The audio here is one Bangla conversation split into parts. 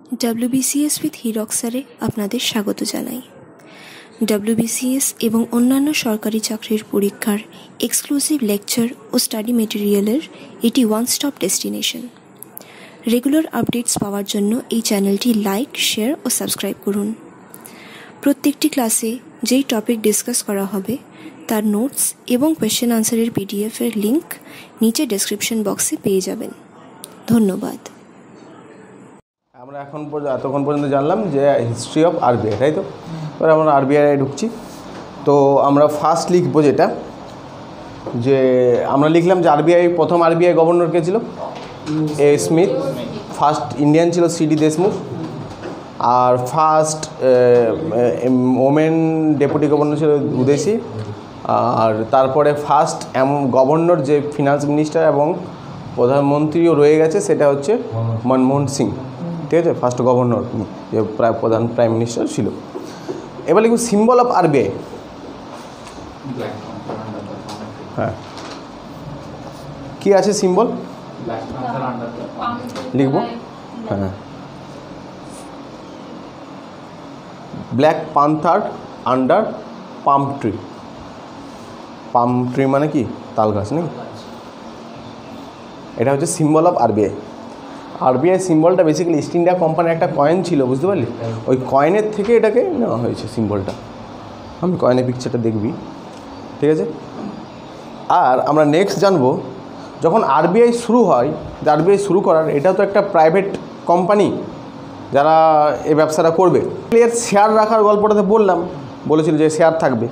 WBCS উইথ হিরক স্যারে আপনাদের স্বাগত জানাই। WBCS এবং অন্যান্য সরকারি চাকরির পরীক্ষার এক্সক্লুসিভ লেকচার ও স্টাডি মেটেরিয়ালের এটি one stop destination. Regular updates পাওয়ার জন্য এই চ্যানেলটি লাইক, শেয়ার ও সাবস্ক্রাইব করুন। প্রত্যেকটি ক্লাসে যেই টপিক ডিসকাস করা হবে তার নোটস এবং কোয়েশ্চেন আনসারের PDF-এর লিঙ্ক নিচে ডেসক্রিপশন বক্সে পেয়ে যাবেন। ধন্যবাদ। আমরা এতক্ষণ পর্যন্ত জানলাম যে হিস্ট্রি অফ RBI, তাই তো? এবার আমরা RBI ঢুকছি। তো আমরা ফার্স্ট লিখবো যেটা, যে আমরা লিখলাম যে প্রথম RBI গভর্নর কে ছিল? A. স্মিথ। ফার্স্ট ইন্ডিয়ান ছিল C.D. দেশমুখ। আর ফার্স্ট ওমেন ডেপুটি গভর্নর ছিল উদেশী। আর তারপরে ফার্স্ট গভর্নর যে ফিনান্স মিনিস্টার এবং প্রধানমন্ত্রীও রয়ে গেছে সেটা হচ্ছে মনমোহন সিং, ঠিক আছে? ফার্স্ট গভর্নর যে প্রাইম মিনিস্টার ছিল। এবার লিখব সিম্বল অফ RBI। হ্যাঁ, কী আছে সিম্বল? লিখব, হ্যাঁ, black panther under palm tree. Palm tree মানে কি? তাল গাছ নাকি? এটা হচ্ছে সিম্বল অফ RBI। RBI সিম্বলটা বেসিক্যালি ইস্ট ইন্ডিয়া কোম্পানির একটা কয়েন ছিল, বুঝতে পারলি? ওই কয়েনের থেকে এটাকে নেওয়া হয়েছে সিম্বলটা। আমি কয়েনের পিকচারটা দেখবি, ঠিক আছে? আর আমরা নেক্সট জানবো, যখন RBI শুরু হয়, RBI শুরু করার, এটাও তো একটা প্রাইভেট কোম্পানি যারা এই ব্যবসাটা করবে। এর শেয়ার রাখার গল্পটাতে বলেছিল যে শেয়ার থাকবে।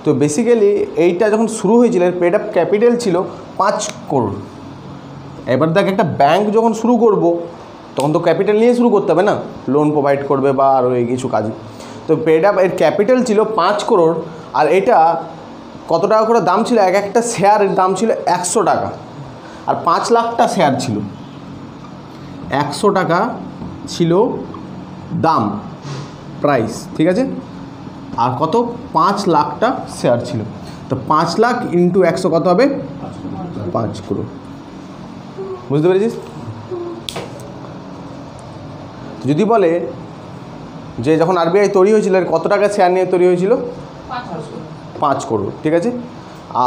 তো বেসিক্যালি এইটা যখন শুরু হয়েছিল এর পেড আপ ক্যাপিটাল ছিল 5 করোড়। এবার দেখ, একটা ব্যাংক যখন শুরু করব তখন তো ক্যাপিটাল নিয়ে শুরু করতে হবে না, লোন প্রোভাইড করবে বা আরও কিছু কাজ। তো পেড আপ এর ক্যাপিটাল ছিল 5 করোড়। আর এটা কত টাকা করে দাম ছিল? একটা শেয়ারের দাম ছিল 100 টাকা। আর 5 লাখটা শেয়ার ছিল। 100 টাকা ছিল দাম, প্রাইস, ঠিক আছে? আর কত? 5 লাখটা শেয়ার ছিল। তো 5 লাখ ইন্টু 100 কত হবে? 5 করোড়। বুঝতে পেরেছিস? যদি বলে যে যখন RBI তৈরি হয়েছিল কত টাকা শেয়ার নিয়ে তৈরি হয়েছিল? 5 করোড়, ঠিক আছে?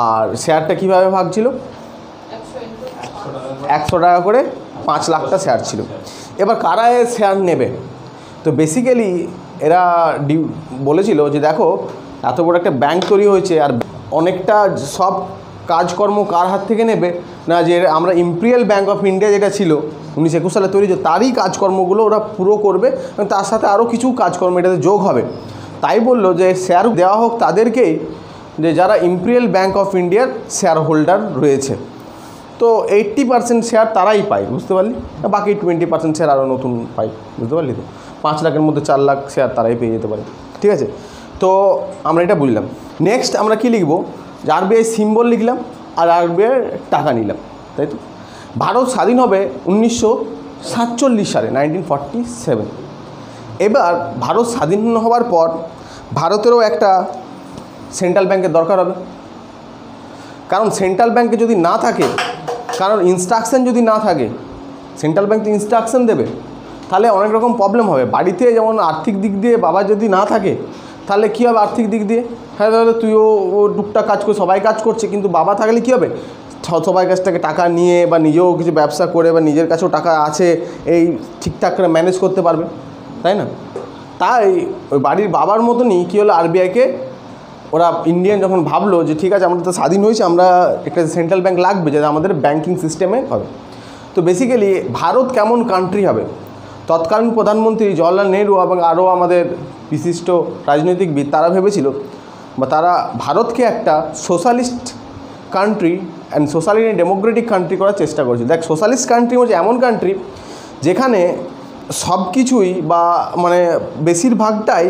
আর শেয়ারটা কীভাবে ভাগ ছিল? 100 টাকা করে 5 লাখটা শেয়ার ছিল। এবার কারা শেয়ার নেবে? তো বেসিক্যালি এরা বলেছিল যে দেখো, এত বড় একটা ব্যাংক তৈরি হয়েছে আর অনেকটা সব কাজকর্ম কার হাত থেকে নেবে না, যে আমরা ইম্পেরিয়াল ব্যাংক অফ ইন্ডিয়া যেটা ছিল 1921 সালে তৈরি, তারই কাজকর্মগুলো ওরা পুরো করবে এবং তার সাথে আরও কিছু কাজকর্ম এটাতে যোগ হবে। তাই বললো যে শেয়ার দেওয়া হোক তাদেরকেই, যে যারা ইম্পেরিয়াল ব্যাংক অফ ইন্ডিয়ার শেয়ার হোল্ডার রয়েছে। তো 80% শেয়ার তারাই পায়, বুঝতে পারলি? বাকি 20% শেয়ার আরও নতুন পায়, বুঝতে পারলি? তো 5 লাখের মধ্যে 4 লাখ শেয়ার তারাই পেয়ে যেতে পারে, ঠিক আছে? তো আমরা এটা বুঝলাম। নেক্সট আমরা কি লিখব? যে RBI সিম্বল লিখলাম আর RBI টাকা নিলাম, তাই তো? ভারত স্বাধীন হবে 1947 সালে, 1947। এবার ভারত স্বাধীন হওয়ার পর ভারতেরও একটা সেন্ট্রাল ব্যাংকের দরকার হবে। কারণ সেন্ট্রাল ব্যাংকে যদি না থাকে, কারণ ইনস্ট্রাকশন যদি না থাকে, সেন্ট্রাল ব্যাংক তো ইনস্ট্রাকশন দেবে, তাহলে অনেক রকম প্রবলেম হবে। বাড়িতে যেমন আর্থিক দিক দিয়ে বাবা যদি না থাকে, তাহলে কী হবে আর্থিক দিক দিয়ে? হ্যাঁ, তাহলে তুইও টুকটাক কাজ করে, সবাই কাজ করছে, কিন্তু বাবা থাকলে কী হবে? সবাই কাছ থেকে টাকা নিয়ে বা নিজেও কিছু ব্যবসা করে বা নিজের কাছেও টাকা আছে, এই ঠিকঠাক করে ম্যানেজ করতে পারবে, তাই না? তাই ওই বাড়ির বাবার মতনই কী হলো, RBIকে ওরা ইন্ডিয়ান যখন ভাবলো যে ঠিক আছে, আমরা তো স্বাধীন হয়েছে, আমরা একটা সেন্ট্রাল ব্যাংক লাগবে যেটা আমাদের ব্যাংকিং সিস্টেমে হবে। তো বেসিক্যালি ভারত কেমন কান্ট্রি হবে? তৎকালীন প্রধানমন্ত্রী জওয়াহরলাল নেহরু এবং আরও আমাদের বিশিষ্ট রাজনৈতিকবিদ তারা ভেবেছিল, বা তারা ভারতকে একটা socialist country and socially Democratic country করার চেষ্টা করেছিল। দেখ, সোশ্যালিস্ট কান্ট্রি হচ্ছে এমন কান্ট্রি যেখানে সব কিছুই বা মানে বেশিরভাগটাই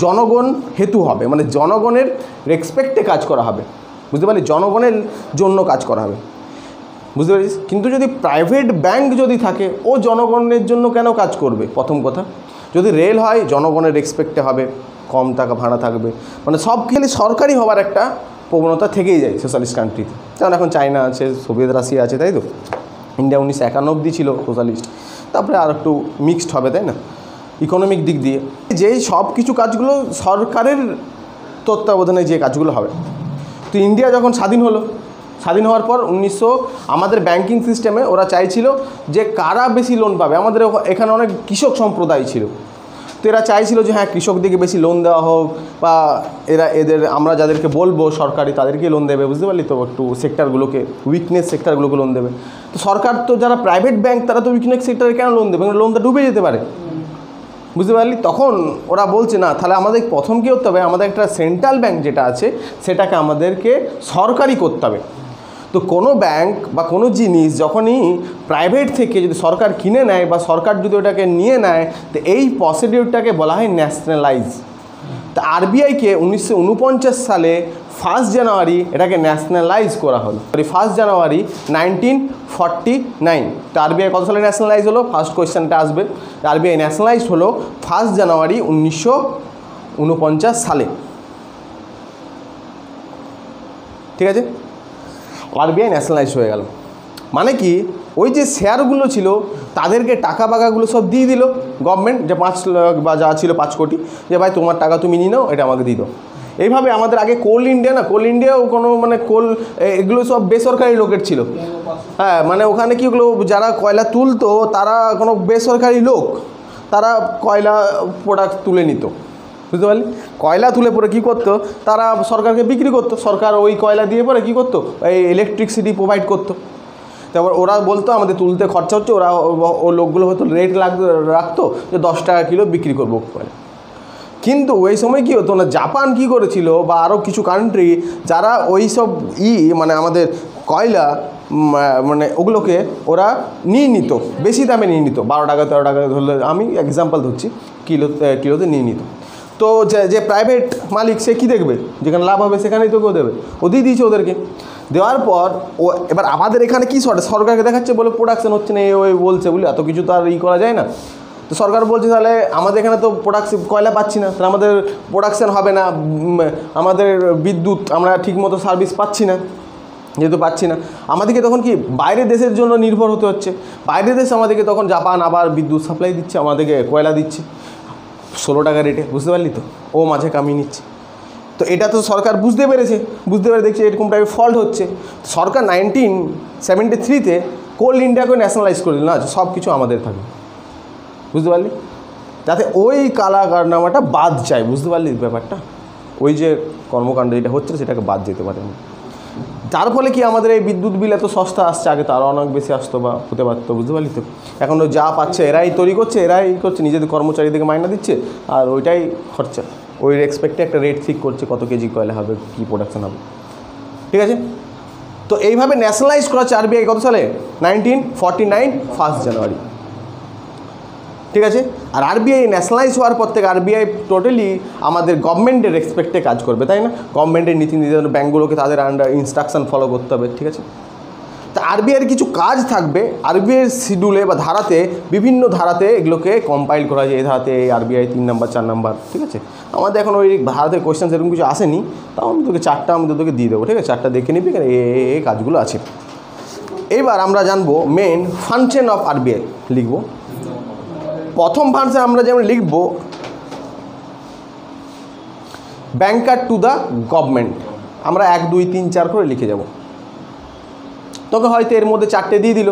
জনগণ হেতু হবে, মানে জনগণের রেসপেক্টে কাজ করা হবে, বুঝতে পারলি? জনগণের জন্য কাজ করা হবে, বুঝতে পারিস? কিন্তু যদি প্রাইভেট ব্যাংক যদি থাকে, ও জনগণের জন্য কেন কাজ করবে? প্রথম কথা, যদি রেল হয় জনগণের রেসপেক্টে হবে, কম টাকা ভাড়া থাকবে, মানে সব খেলে সরকারি হওয়ার একটা প্রবণতা থেকেই যায় সোশ্যালিস্ট কান্ট্রিতে। যেমন এখন চায়না আছে, সোভিয়েত রাশিয়া আছে, তাই তো? ইন্ডিয়া 1951 অবধি ছিল সোশ্যালিস্ট, তারপরে আর একটু মিক্সড হবে, তাই না? ইকোনমিক দিক দিয়ে, যেই সব কিছু কাজগুলো সরকারের তত্ত্বাবধানে যে কাজগুলো হবে। তো ইন্ডিয়া যখন স্বাধীন হলো, স্বাধীন হওয়ার পর আমাদের ব্যাংকিং সিস্টেমে ওরা চাইছিল যে কারা বেশি লোন পাবে। আমাদের এখানে অনেক কৃষক সম্প্রদায় ছিল, তো এরা চাইছিল যে হ্যাঁ কৃষকদেরকে বেশি লোন দেওয়া হোক, বা আমরা যাদেরকে বলবো সরকারি তাদেরকে লোন দেবে, বুঝতে পারলি তো, একটু সেক্টরগুলোকে উইকনেস সেক্টরগুলোকে লোন দেবে। তো সরকার তো যারা প্রাইভেট ব্যাংক তারা তো উইকনেস সেক্টরে কেন লোন দেবে, লোনটা ডুবে যেতে পারে, বুঝতে পারলি। তখন ওরা বলছে না, তাহলে আমাদের প্রথম কী করতে হবে, আমাদের একটা সেন্ট্রাল ব্যাংক যেটা আছে সেটাকে আমাদেরকে সরকারি করতে হবে। তো কোনো ব্যাংক বা কোনো জিনিস যখনই প্রাইভেট থেকে যদি সরকার কিনে নেয় বা সরকার যদি ওটাকে নিয়ে নেয়, তো এই প্রসিডিউরটাকে বলা হয় ন্যাশনালাইজ। তো আরবিআইকে 1949 সালে 1 জানুয়ারি এটাকে ন্যাশনালাইজ করা হলো, 1 জানুয়ারি 1949। তো আরবিআই কত সালে ন্যাশনালাইজ হলো, ফার্স্ট কোয়েশ্চেনটা আসবে। আরবিআই ন্যাশনালাইজ হলো 1 জানুয়ারি 1949 সালে, ঠিক আছে। আরবিআই ন্যাশনালাইজ হয়ে গেল, মানে কি ওই যে শেয়ারগুলো ছিল তাদেরকে টাকা বাকাগুলো সব দিয়ে দিল গভর্নমেন্ট, যে 5 লাখ বা যা ছিল 5 কোটি, যে ভাই তোমার টাকা তুমি নিয়ে নাও, এটা আমাকে দিয়ে দাও। এইভাবে আমাদের আগে কোল ইন্ডিয়া না, কোল ইন্ডিয়াও কোনো মানে এগুলো সব বেসরকারি লোকের ছিল। হ্যাঁ, মানে ওখানে কি ওগুলো যারা কয়লা তুলতো তারা কোনো বেসরকারি লোক, তারা কয়লা প্রোডাক্ট তুলে নিত, বুঝতে পারলি। কয়লা তুলে পরে কী করতো, তারা সরকারকে বিক্রি করতো, সরকার ওই কয়লা দিয়ে পরে কী করতো, এই ইলেকট্রিসিটি প্রোভাইড করতো। তারপর ওরা বলতো আমাদের তুলতে খরচা হচ্ছে, ওরা ও লোকগুলো হয়তো রেট রাখতো যে 10 টাকা কিলো বিক্রি করবো কয়লা। কিন্তু ওই সময় কী হতো না, জাপান কী করেছিল বা আরও কিছু কান্ট্রি যারা ওই সব মানে আমাদের কয়লা মানে ওগুলোকে ওরা নিয়ে নিত, বেশি দামে নিয়ে নিত, 12 টাকা 13 টাকা ধরলে, আমি এক্সাম্পল ধরছি, কিলোতে নিয়ে নিত। তো যে প্রাইভেট মালিক সে কী দেখবে, যেখানে লাভ হবে সেখানেই তো কেউ দেবে, ও দিয়ে দিয়েছে ওদেরকে। দেওয়ার পর ও এবার আমাদের এখানে কী সরকারকে দেখাচ্ছে বলে প্রোডাকশান হচ্ছে না, ওই বলছে বলে এত কিছু তো আর করা যায় না। তো সরকার বলছে তাহলে আমাদের এখানে তো কয়লা পাচ্ছি না, তাহলে আমাদের প্রোডাকশান হবে না, আমাদের বিদ্যুৎ আমরা ঠিকমতো সার্ভিস পাচ্ছি না, যেহেতু পাচ্ছি না আমাদেরকে তখন কি বাইরের দেশের জন্য নির্ভর হতে হচ্ছে। বাইরের দেশ আমাদেরকে তখন জাপান আবার বিদ্যুৎ সাপ্লাই দিচ্ছে, আমাদেরকে কয়লা দিচ্ছে 16 টাকা রেটে, বুঝতে পারলি তো, ও মাঝে কামিয়ে নিচ্ছে। তো এটা তো সরকার বুঝতে পেরে দেখছে এরকম টাইপের ফল্ট হচ্ছে। সরকার 1973-তে কোল ইন্ডিয়াকে ন্যাশনালাইজ করে দিল, না সব কিছু আমাদের থাকবে, বুঝতে পারলি, যাতে ওই কালা কারনামাটা বাদ যায়, বুঝতে পারলি ব্যাপারটা, ওই যে কর্মকাণ্ড যেটা হচ্ছে সেটাকে বাদ যেতে পারে। যার ফলে কি আমাদের এই বিদ্যুৎ বিল এত সস্তা আসছে, আগে তো আরও অনেক বেশি আসতো বা হতে পারতো, বুঝতে পারলি তো। এখন যা পাচ্ছে এরাই তৈরি করছে, এরাই করছে, নিজেদের কর্মচারীদেরকে মাইনা দিচ্ছে, আর ওইটাই খরচা, ওই এক্সপেক্টে একটা রেট ঠিক করছে কত কেজি কয়লা হবে, কী প্রোডাকশান হবে, ঠিক আছে। তো এইভাবে ন্যাশনালাইজ করা হচ্ছে আরবিআই কত সালে, 1949 1 জানুয়ারি, ঠিক আছে। আর আরবিআই ন্যাশনালাইজ হওয়ার পর থেকে আরবিআই টোটালি আমাদের গভর্নমেন্টের রেসপেক্টে কাজ করবে, তাই না। গভর্নমেন্টের নীতি নির্ধারণ, ব্যাঙ্কগুলোকে তাদের আন্ডার ইনস্ট্রাকশন ফলো করতে হবে, ঠিক আছে। তা আরবিআইয়ের কিছু কাজ থাকবে, আরবিআইয়ের শিডিউলে বা ধারাতে, বিভিন্ন ধারাতে এগুলোকে কম্পাইল করা যায়। এই ধারাতে আরবিআই 3 নম্বর 4 নম্বর, ঠিক আছে। আমাদের এখন ওই ধারাতে কোয়েশ্চেন সেরকম কিছু আসেনি, তাও আমি তোকে 4টা আমি তোকে দিয়ে দেবো, ঠিক আছে। 4টা দেখে নিবি, এই কাজগুলো আছে। এবার আমরা জানবো মেন ফাংশন অফ আরবিআই, লিখব প্রথম ফাংশন আমরা যেমন লিখব ব্যাংকার টু দ্য গভর্নমেন্ট, আমরা 1 2 3 4 করে লিখে যাব। তোকে হয়তো এর মধ্যে 4টে দিয়ে দিল,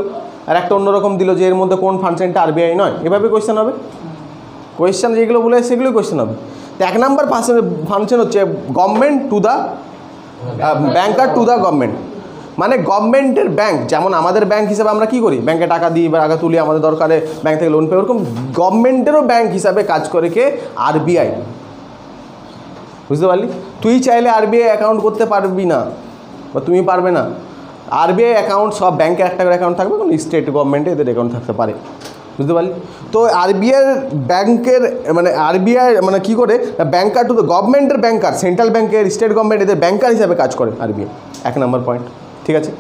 আর একটা অন্যরকম দিল যে এর মধ্যে কোন ফাংশনটা আরবিআই নয়, এভাবে কোয়েশ্চেন হবে। কোয়েশ্চেন যেগুলো বলে সেগুলোই কোয়েশ্চেন হবে। তো 1 নম্বর ফাংশন হচ্ছে government to the banker to the government, মানে গভর্নমেন্টের ব্যাংক, যেমন আমাদের ব্যাংক হিসাবে আমরা কী করি, ব্যাংকে টাকা দিই বা টাকা তুলি, আমাদের দরকারে ব্যাংক থেকে লোন পাই, ওরকম গভর্নমেন্টেরও ব্যাংক হিসাবে কাজ করে কে, আরবিআই, বুঝতে পারলি। তুই চাইলে আরবিআই অ্যাকাউন্ট করতে পারবি না, বা তুমি পারবে না। আরবিআই অ্যাকাউন্ট সব ব্যাংকের একটা করে অ্যাকাউন্ট থাকবে, কোনো স্টেট গভর্নমেন্টে এদের অ্যাকাউন্ট থাকতে পারে, বুঝতে পারলি। তো আরবিআই ব্যাংকের মানে আরবিআই মানে কী করে, ব্যাংকার টু দ্য গভর্নমেন্টের ব্যাংকার, সেন্ট্রাল ব্যাংকের, স্টেট গভর্নমেন্ট এদের ব্যাংকার হিসাবে কাজ করে আরবিআই, 1 নম্বর পয়েন্ট, ঠিক আছে।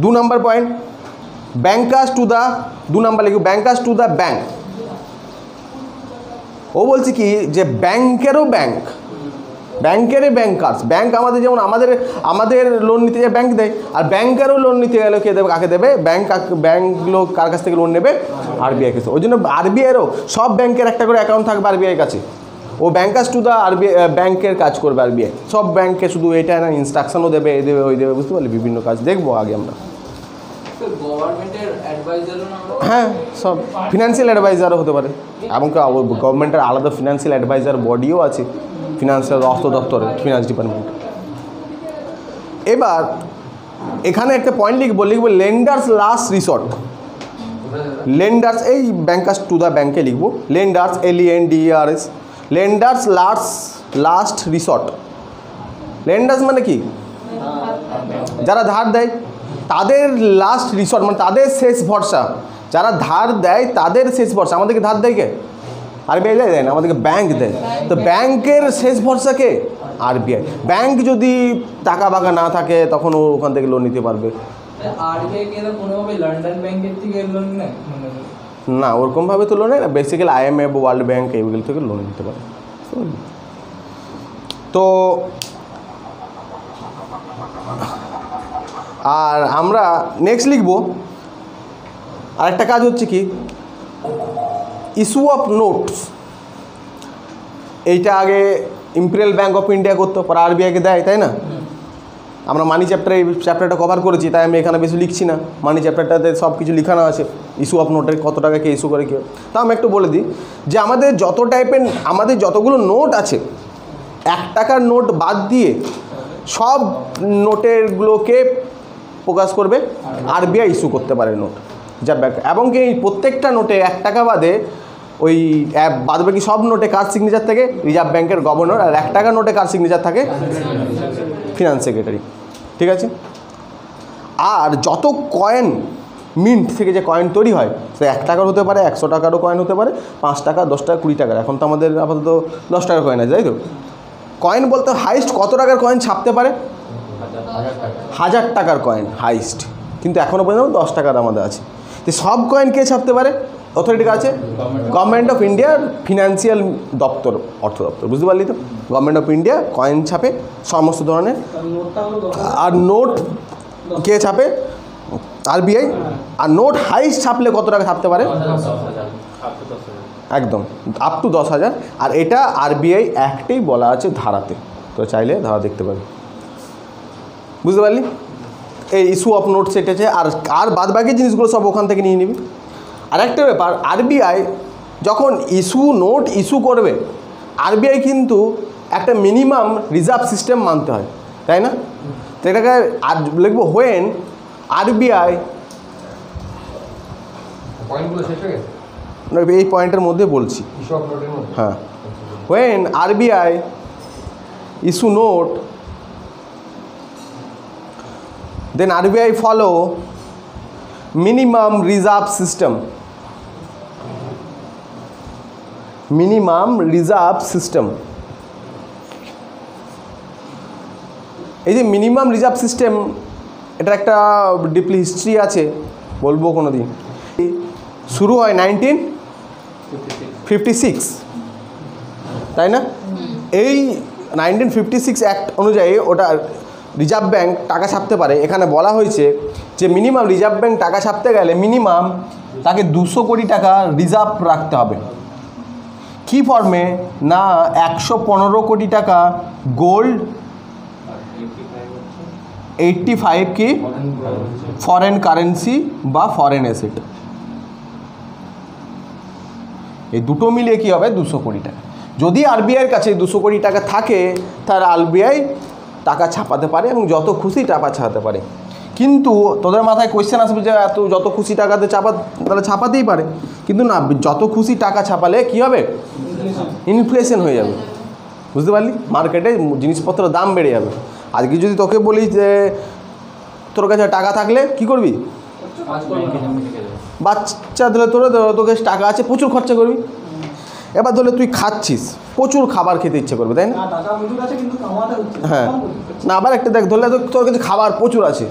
2 নম্বর পয়েন্ট ব্যাংকার্স টু দ্য, 2 নম্বর লিখব ব্যাংকার্স টু দ্য ব্যাংক। ও বলছে কি যে ব্যাংকেরও ব্যাংক, ব্যাংকেরই ব্যাংকার্স, ব্যাংক আমাদের যেমন আমাদের লোন নিতে যায় ব্যাংক দেয়, আর ব্যাংকারও লোন নিতে গেলে কে দেবে, কাকে দেবে? ব্যাংকগুলো কার কাছ থেকে লোন নেবে? আরবিআই কাছে। ওই জন্য আরবিআইয়েরও সব ব্যাংকের একটা করে অ্যাকাউন্ট থাকবে আরবিআই কাছে। ও ব্যাংকার্স টু দ্য আরবিআই, ব্যাংকের কাজ করবে আরবিআই। সব ব্যাংকে শুধু এটা না, ইনস্ট্রাকশনও দেবে, এ দেবে ওই দেবে, বুঝতে পারলি? বিভিন্ন কাজ দেখবো আগে আমরা। হ্যাঁ, সব ফিনান্সিয়াল অ্যাডভাইজারও হতে পারে, এমনকি গভর্নমেন্টের আলাদা ফিনান্সিয়াল অ্যাডভাইজার বডিও আছে, ফিনান্সিয়াল অর্থ দপ্তরে, ফিনান্স ডিপার্টমেন্ট। এবার এখানে একটা পয়েন্ট লিখবো লেন্ডার্স লাস্ট রিসর্ট। লেন্ডার্স, এই ব্যাংকার্স টু দ্য ব্যাংকে লিখবো লেন্ডার্স, LENDERS, লেন্ডার্স লাস্ট রিসর্ট। লেন্ডার্স মানে কি? যারা ধার দেয় তাদের লাস্ট রিসর্ট, মানে তাদের শেষ ভরসা। যারা ধার দেয় তাদের শেষ ভরসা। আমাদেরকে ধার দেয় কে? আরবিআই দেয় না, আমাদেরকে ব্যাংক দেয়। তো ব্যাংকের শেষ ভরসা কে? আরবিআই। ব্যাংক যদি টাকা বাকা না থাকে তখন ও ওখান থেকে লোন নিতে পারবে না, ওরকমভাবে তো লোন না, বেসিক্যালি IMF, ওয়ার্ল্ড ব্যাংক এইগুলো থেকে লোন নিতে পারে। তো আর আমরা নেক্সট লিখব আরেকটা কাজ হচ্ছে কি, ইস্যু অফ নোটস। এইটা আগে ইম্পেরিয়াল ব্যাংক অফ ইন্ডিয়া করতো, পরে আরবিআইকে দেয়, তাই না? আমরা মানি চ্যাপ্টারে এই চ্যাপ্টারটা কভার করেছি, তাই আমি এখানে বেশি লিখছি না। মানি চ্যাপ্টারটাতে সব কিছু লিখানো আছে, ইস্যু অফ নোটের কত টাকা কে ইস্যু করে কেউ। তা আমি একটু বলে দিই যে আমাদের যতগুলো নোট আছে, 1 টাকার নোট বাদ দিয়ে সব নোটেরগুলোকে প্রকাশ করবে আরবিআই, ইস্যু করতে পারে নোট যা ব্যাংক। এবং কি প্রত্যেকটা নোটে 1 টাকা বাদে ওই বাদ বাকি সব নোটে কার সিগনেচার থাকে? রিজার্ভ ব্যাংকের গভর্নর। আর 1 টাকার নোটে কার সিগনেচার থাকে? Finance secretary. ঠিক আছে? আর যত কয়েন মিন্ট থেকে যে কয়েন তৈরি হয়, সে 1 টাকার হতে পারে, 100 টাকারও কয়েন হতে পারে, 5 টাকা, 10 টাকা, 20 টাকার। এখন তো আমাদের আপাতত 10 টাকার কয়েন আছে, তাই তো? কয়েন বলতে হাইস্ট কত টাকার কয়েন ছাপতে পারে? 1000 টাকার কয়েন হাইস্ট। কিন্তু এখনও পর্যন্ত 10 টাকার আমাদের আছে। তো সব কয়েন কে ছাপতে পারে? অথরিটি আছে গভর্নমেন্ট অফ ইন্ডিয়ার ফিনান্সিয়াল দপ্তর, অর্থ দপ্তর, বুঝতে পারলি তো? গভর্নমেন্ট অফ ইন্ডিয়া কয়েন ছাপে সমস্ত ধরনের। আর নোট কে ছাপে? আরবিআই। আর নোট হাইস্ট ছাপলে কত টাকা ছাপতে পারে? একদম আপ টু 10,000। আর এটা আরবিআই অ্যাক্টেই বলা আছে ধারাতে, তো চাইলে ধারা দেখতে পারি, বুঝতে পারলি? এই ইস্যু অফ নোট সেট আছে। আর বাদ বাকি জিনিসগুলো সব ওখান থেকে নিয়ে নিবি। আর একটা ব্যাপার, আরবিআই যখন নোট ইস্যু করবে, আরবিআই কিন্তু একটা মিনিমাম রিজার্ভ সিস্টেম মানতে হয়, তাই না? তো এটাকে আর লিখবো হোয়েন আরবিআই, এই পয়েন্টের মধ্যে বলছি, হ্যাঁ, when RBI issue note, then RBI follow minimum reserve system. Minimum reserve system. এই যে মিনিমাম রিজার্ভ সিস্টেম, এটার একটা ডিপলি হিস্ট্রি আছে, বলবো কোনো দিন। শুরু হয় 1956, তাই না? এই 1956 অ্যাক্ট অনুযায়ী ওটা রিজার্ভ ব্যাংক টাকা ছাপতে পারে। এখানে বলা হয়েছে যে মিনিমাম রিজার্ভ ব্যাংক টাকা ছাপতে গেলে মিনিমাম তাকে 200 কোটি টাকা রিজার্ভ রাখতে হবে। কি ফর্মে? না 115 কোটি টাকা গোল্ড, 85 কি ফরেন কারেন্সি বা ফরেন অ্যাসেট। এই দুটো মিলিয়ে কী হবে? 200 কোটি টাকা। যদি আরবিআইয়ের কাছে 200 কোটি টাকা থাকে, তার আরবিআই টাকা ছাপাতে পারে এবং যত খুশি টাকা ছাপাতে পারে। কিন্তু তোদের মাথায় কোয়েশ্চেন আসবে যে যত খুশি টাকাতে তাহলে ছাপাতেই পারে, কিন্তু না, যত খুশি টাকা ছাপালে কি হবে? ইনফ্লেশন হয়ে যাবে, বুঝতে পারলি? মার্কেটে জিনিসপত্রের দাম বেড়ে যাবে। আজকে যদি তোকে বলি যে তোর কাছে টাকা থাকলে কি করবি? বাচ্চা দিলে তোকে টাকা আছে, প্রচুর খরচা করবি। এবার ধরলে তুই খাচ্ছিস, প্রচুর খাবার খেতে ইচ্ছে করবে, তাই না? হ্যাঁ, না আবার একটা দেখ, ধরলে তোর কাছে খাবার প্রচুর আছে,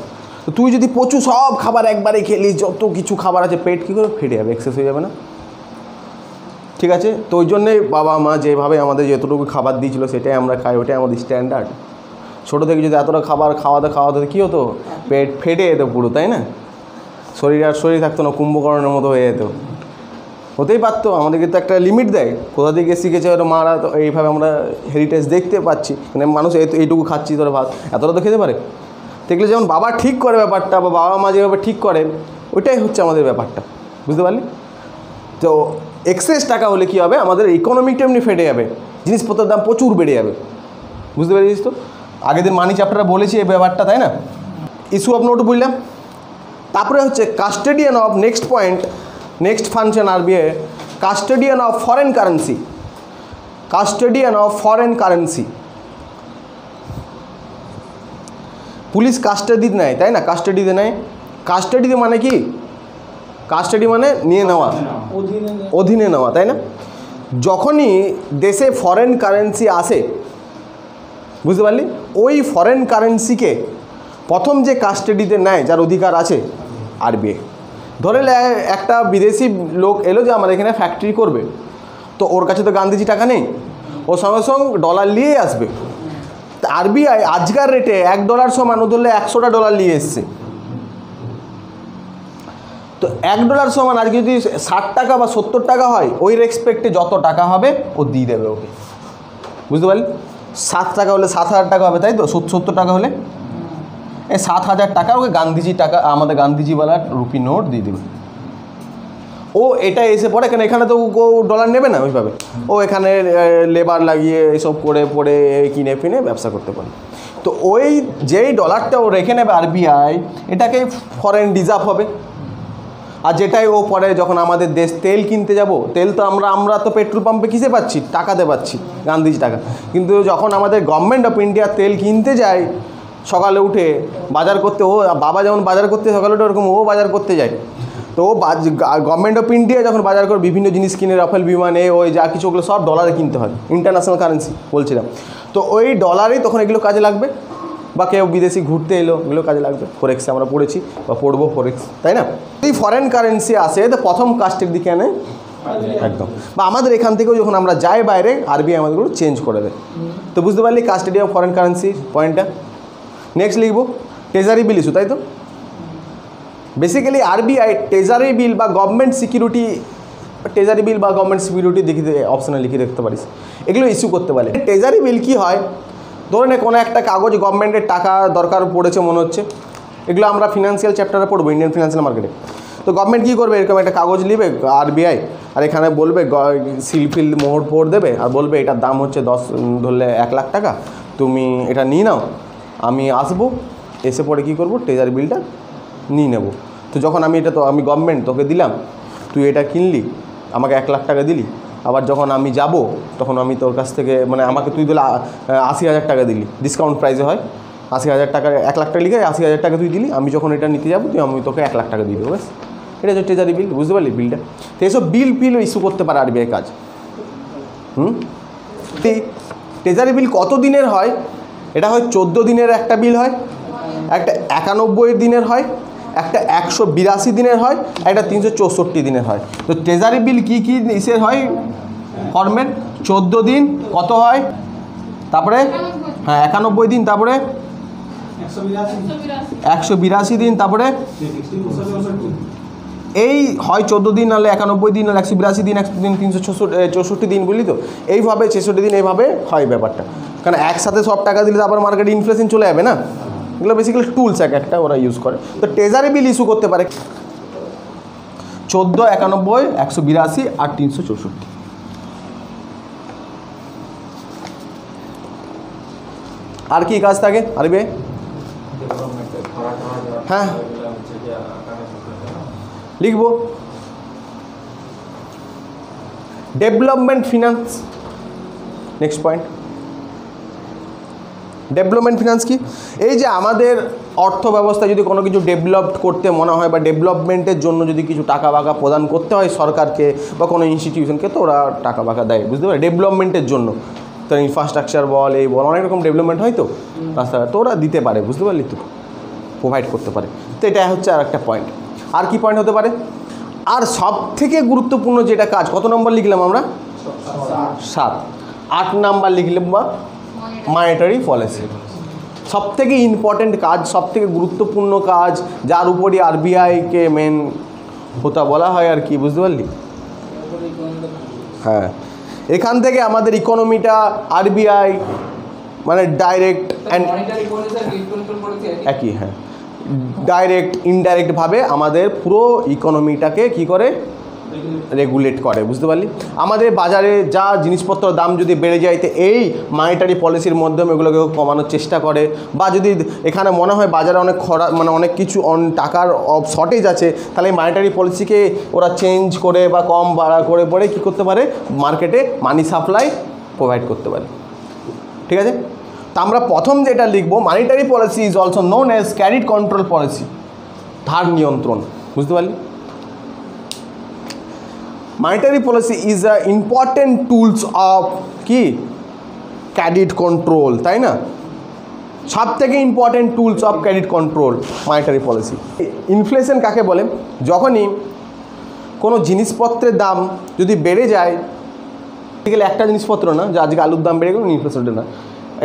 তো তুই যদি প্রচুর সব খাবার একবারে খেলি, যত কিছু খাবার আছে, পেট কী করে ফেটে যাবে, এক্সেস হয়ে যাবে না? ঠিক আছে। তো ওই জন্যে বাবা মা যেভাবে আমাদের যতটুকু খাবার দিয়েছিলো সেটাই আমরা খাই, ওটাই আমাদের স্ট্যান্ডার্ড। ছোটো থেকে যদি এতটা খাবার খাওয়াতে কী হতো, পেট ফেটে যেত পুরো, তাই না? শরীর থাকতো না, কুম্ভকর্ণের মতো হয়ে যেত। হতেই পারতো, আমাদেরকে তো একটা লিমিট দেয়, কোথা থেকে শিখেছে হয়তো মারা। তো এইভাবে আমরা হেরিটেজ দেখতে পাচ্ছি, মানে মানুষ এইটুকু খাচ্ছি তোরা ভাত, এতটা তো খেতে পারে। দেখলে যেমন বাবা ঠিক করে ব্যাপারটা, বা বাবা মা যেভাবে ঠিক করে, ওইটাই হচ্ছে আমাদের ব্যাপারটা, বুঝতে পারলি? তো এক্সেস টাকা হলে কী হবে, আমাদের ইকোনমিকটা এমনি ফেটে যাবে, জিনিসপত্রের দাম প্রচুর বেড়ে যাবে, বুঝতে পেরেছিস তো? আগের দিন মানি চ্যাপ্টারে বলেছি এই ব্যাপারটা, তাই না? ইস্যু অফ নোট বুঝলাম। তারপরে হচ্ছে custodian of, next point, next function RBI, custodian of foreign currency. Custodian of foreign currency, police কাস্টাডিতে নেয়, তাই না? কাস্টাডিতে নেয়। কাস্টাডিতে মানে কি? কাস্টাডি মানে নিয়ে নেওয়া, অধীনে নেওয়া, তাই না? যখনই দেশে ফরেন কারেন্সি আসে, বুঝতে পারলি, ওই ফরেন কারেন্সিকে প্রথম যে কাস্টাডিতে নেয়, যার অধিকার আছে, RBI। ধরে একটা বিদেশি লোক এলো যে আমার এখানে ফ্যাক্টরি করবে, তো ওর কাছে তো গান্ধীজি টাকা নেই, ও সঙ্গে সঙ্গে ডলার নিয়েই আসবে। RBI আজকার রেটে $1 সমান, ও ধরলে 100টা ডলার নিয়ে এসছে, তো $1 সমান আজকে যদি 60 টাকা বা 70 টাকা হয়, ওই রেসপেক্টে যত টাকা হবে ও দিয়ে দেবে ওকে, বুঝতে পারলি? 7 টাকা হলে 7,000 টাকা হবে, তাই তো? 70 টাকা হলে এই 7,000 টাকা ওকে গান্ধীজি টাকা, আমাদের গান্ধীজিওয়ালা রুপি নোট দিয়ে দেবে। ও এটা এসে পড়ে এখানে তো ও ডলার নেবে না ওইভাবে, ও এখানে লেবার লাগিয়ে এসব করে পড়ে কিনে ফিনে ব্যবসা করতে পারে। তো ওই যেই ডলারটা ও রেখে নেবে RBI, এটাকে ফরেন রিজার্ভ হবে। আর যেটাই ও পরে যখন আমাদের দেশ তেল কিনতে যাব, তেল তো আমরা তো পেট্রোল পাম্পে কিসে পাচ্ছি? টাকাতে পাচ্ছি, গান্ধীজি টাকা। কিন্তু যখন আমাদের গভর্নমেন্ট অফ ইন্ডিয়া তেল কিনতে যায়, সকালে উঠে বাজার করতে, ও বাবা যেমন বাজার করতে সকালে উঠে, ওরকম ও বাজার করতে যায়। তো ও গভর্নমেন্ট অফ ইন্ডিয়া যখন বাজার করে বিভিন্ন জিনিস কিনে, রাফেল বিমানে ওই যা কিছু, ওগুলো সব ডলারে কিনতে হয়, ইন্টারন্যাশনাল কারেন্সি বলছিলাম। তো ওই ডলারেই তখন এগুলো কাজে লাগবে, বা কেউ বিদেশি ঘুরতে এলো, এগুলো কাজে লাগবে। ফরেক্সে আমরা পড়েছি বা পড়বো ফরেক্স, তাই না? এই ফরেন কারেন্সি আসে, তো প্রথম কাস্টের দিকে আনে একদম, বা আমাদের এখান থেকেও যখন আমরা যাই বাইরে, RBI আমাদেরগুলো চেঞ্জ করে দেয়। তো বুঝতে পারলি কাস্টেডি অফ ফরেন কারেন্সির পয়েন্টটা। নেক্সট লিখবো ট্রেজারি বিল ইস্যু, তাই তো? বেসিক্যালি RBI ট্রেজারি বিল বা গভর্নমেন্ট সিকিউরিটি, ট্রেজারি বিল বা গভর্নমেন্ট সিকিউরিটি অপশনে লিখে দেখতে পারিস, এগুলো ইস্যু করতে পারে। ট্রেজারি বিল কি হয়, ধরে কোনো একটা কাগজ গভর্নমেন্টের টাকা দরকার পড়েছে মনে হচ্ছে, এগুলো আমরা ফিনান্সিয়াল চ্যাপ্টারে পড়বো, ইন্ডিয়ান ফিনান্সিয়াল মার্কেটে। তো গভর্নমেন্ট কী করবে, এরকম একটা কাগজ নেবে RBI, আর এখানে বলবে সিলফিল মোহর দেবে, আর বলবে এটার দাম হচ্ছে 10, ধরলে 1 লাখ টাকা, তুমি এটা নিয়ে নাও, আমি আসবো, এসে পরে কী করবো, ট্রেজারি বিলটা নিয়ে নেব। তো যখন আমি গভর্নমেন্ট তোকে দিলাম, তুই এটা কিনলি, আমাকে 1 লাখ টাকা দিলি, আবার যখন আমি যাব তখন আমি তোর কাছ থেকে, মানে আমাকে তুই দিলে 80,000 টাকা দিলি, ডিসকাউন্ট প্রাইসে হয় 80,000 টাকা, 1 লাখ টাকা লিখে 80,000 টাকা তুই দিলি, আমি যখন এটা নিতে যাবো আমি তোকে 1 লাখ টাকা দিয়ে দেবো, ব্যাস। এটা হচ্ছে ট্রেজারি বিল, বুঝতে পারলি বিলটা? তো এইসব বিল ইস্যু করতে পারে RBI কাজ। ট্রেজারি বিল কত দিনের হয়? এটা হয় 14 দিনের একটা বিল হয়, একটা 91 দিনের হয়, একটা 182 দিনের হয়, একটা 364 দিনের হয়। তো ট্রেজারি বিল কী ইসের হয় ফরম্যাট? 14 দিন, কত হয়, তারপরে হ্যাঁ 91 দিন, তারপরে 182 দিন, তারপরে এই হয় 14 দিন, নাহলে 91 দিন, নাহলে 182 দিন, 100 দিন, 364 দিন, বুঝলি তো? এইভাবে 66 দিন এইভাবে হয় ব্যাপারটা। কারণ একসাথে সব টাকা দিলে তারপর মার্কেটে ইনফ্লেশন চলে যাবে না, এগুলো বেসিক্যালি টুলস একটা ওরা ইউজ করে। তো ট্রেজারি বিল ইস্যু করতে পারে 14, 91, 182 আর 364। আর কি কাজ থাকে RBI? হ্যাঁ লিখবো development finance. Next point, development finance কি? এই যে আমাদের অর্থ ব্যবস্থা যদি কোনো কিছু ডেভেলপ করতে মনে হয়, বা ডেভেলপমেন্টের জন্য যদি কিছু টাকা বাকা প্রদান করতে হয় সরকারকে বা কোনো ইনস্টিটিউশনকে, তো ওরা টাকা বাকা দেয়, বুঝতে পারে, ডেভেলপমেন্টের জন্য। তো ইনফ্রাস্ট্রাকচার বল, এই বল, অনেক রকম ডেভেলপমেন্ট হয়, তো রাস্তাঘাট তো ওরা দিতে পারে, বুঝতে পারলি তো, প্রোভাইড করতে পারে। তো এটা হচ্ছে আর একটা পয়েন্ট। আর কি পয়েন্ট হতে পারে? আর সব থেকে গুরুত্বপূর্ণ যেটা কাজ, কত নম্বর লিখলাম আমরা? 7। 8 নাম্বার লিখলাম বা মনিটারি পলিসি। সব থেকে ইম্পর্টেন্ট কাজ, সব থেকে গুরুত্বপূর্ণ কাজ, যার উপরই আরবিআইকে মেন হোতা বলা হয় আর কি, বুঝতে পারলি? হ্যাঁ, এখান থেকে আমাদের ইকোনমিটা আরবিআই মানে ডাইরেক্ট অ্যান্ড একই, হ্যাঁ, ডাইরেক্ট ইনডাইরেক্টভাবে আমাদের পুরো ইকোনমিটাকে কি করে রেগুলেট করে, বুঝতে পারলি? আমাদের বাজারে যা জিনিসপত্রের দাম যদি বেড়ে যায় তো এই মনিটারি পলিসির মাধ্যমে এগুলোকে কমানোর চেষ্টা করে, বা যদি এখানে মনে হয় বাজারে অনেক মানে অনেক কিছু টাকার শর্টেজ আছে, তাহলে এই মনিটারি পলিসিকে ওরা চেঞ্জ করে বা কম বাড়া করে পরে কী করতে পারে, মার্কেটে মানি সাপ্লাই প্রোভাইড করতে পারে। ঠিক আছে, তা আমরা প্রথম যেটা লিখবো, monetary policy is also known as credit control policy, ধার নিয়ন্ত্রণ, বুঝতে পারলি? Monetary policy is a important tools of কি ক্রেডিট কন্ট্রোল, তাই না? সব থেকে important tools of credit control monetary policy. Inflation কাকে বলে? যখনই কোনো জিনিসপত্রের দাম যদি বেড়ে যায়, গেলে একটা জিনিসপত্র না, যে আজকে আলুর দাম বেড়ে গেল, ইনফ্লেশনটা না,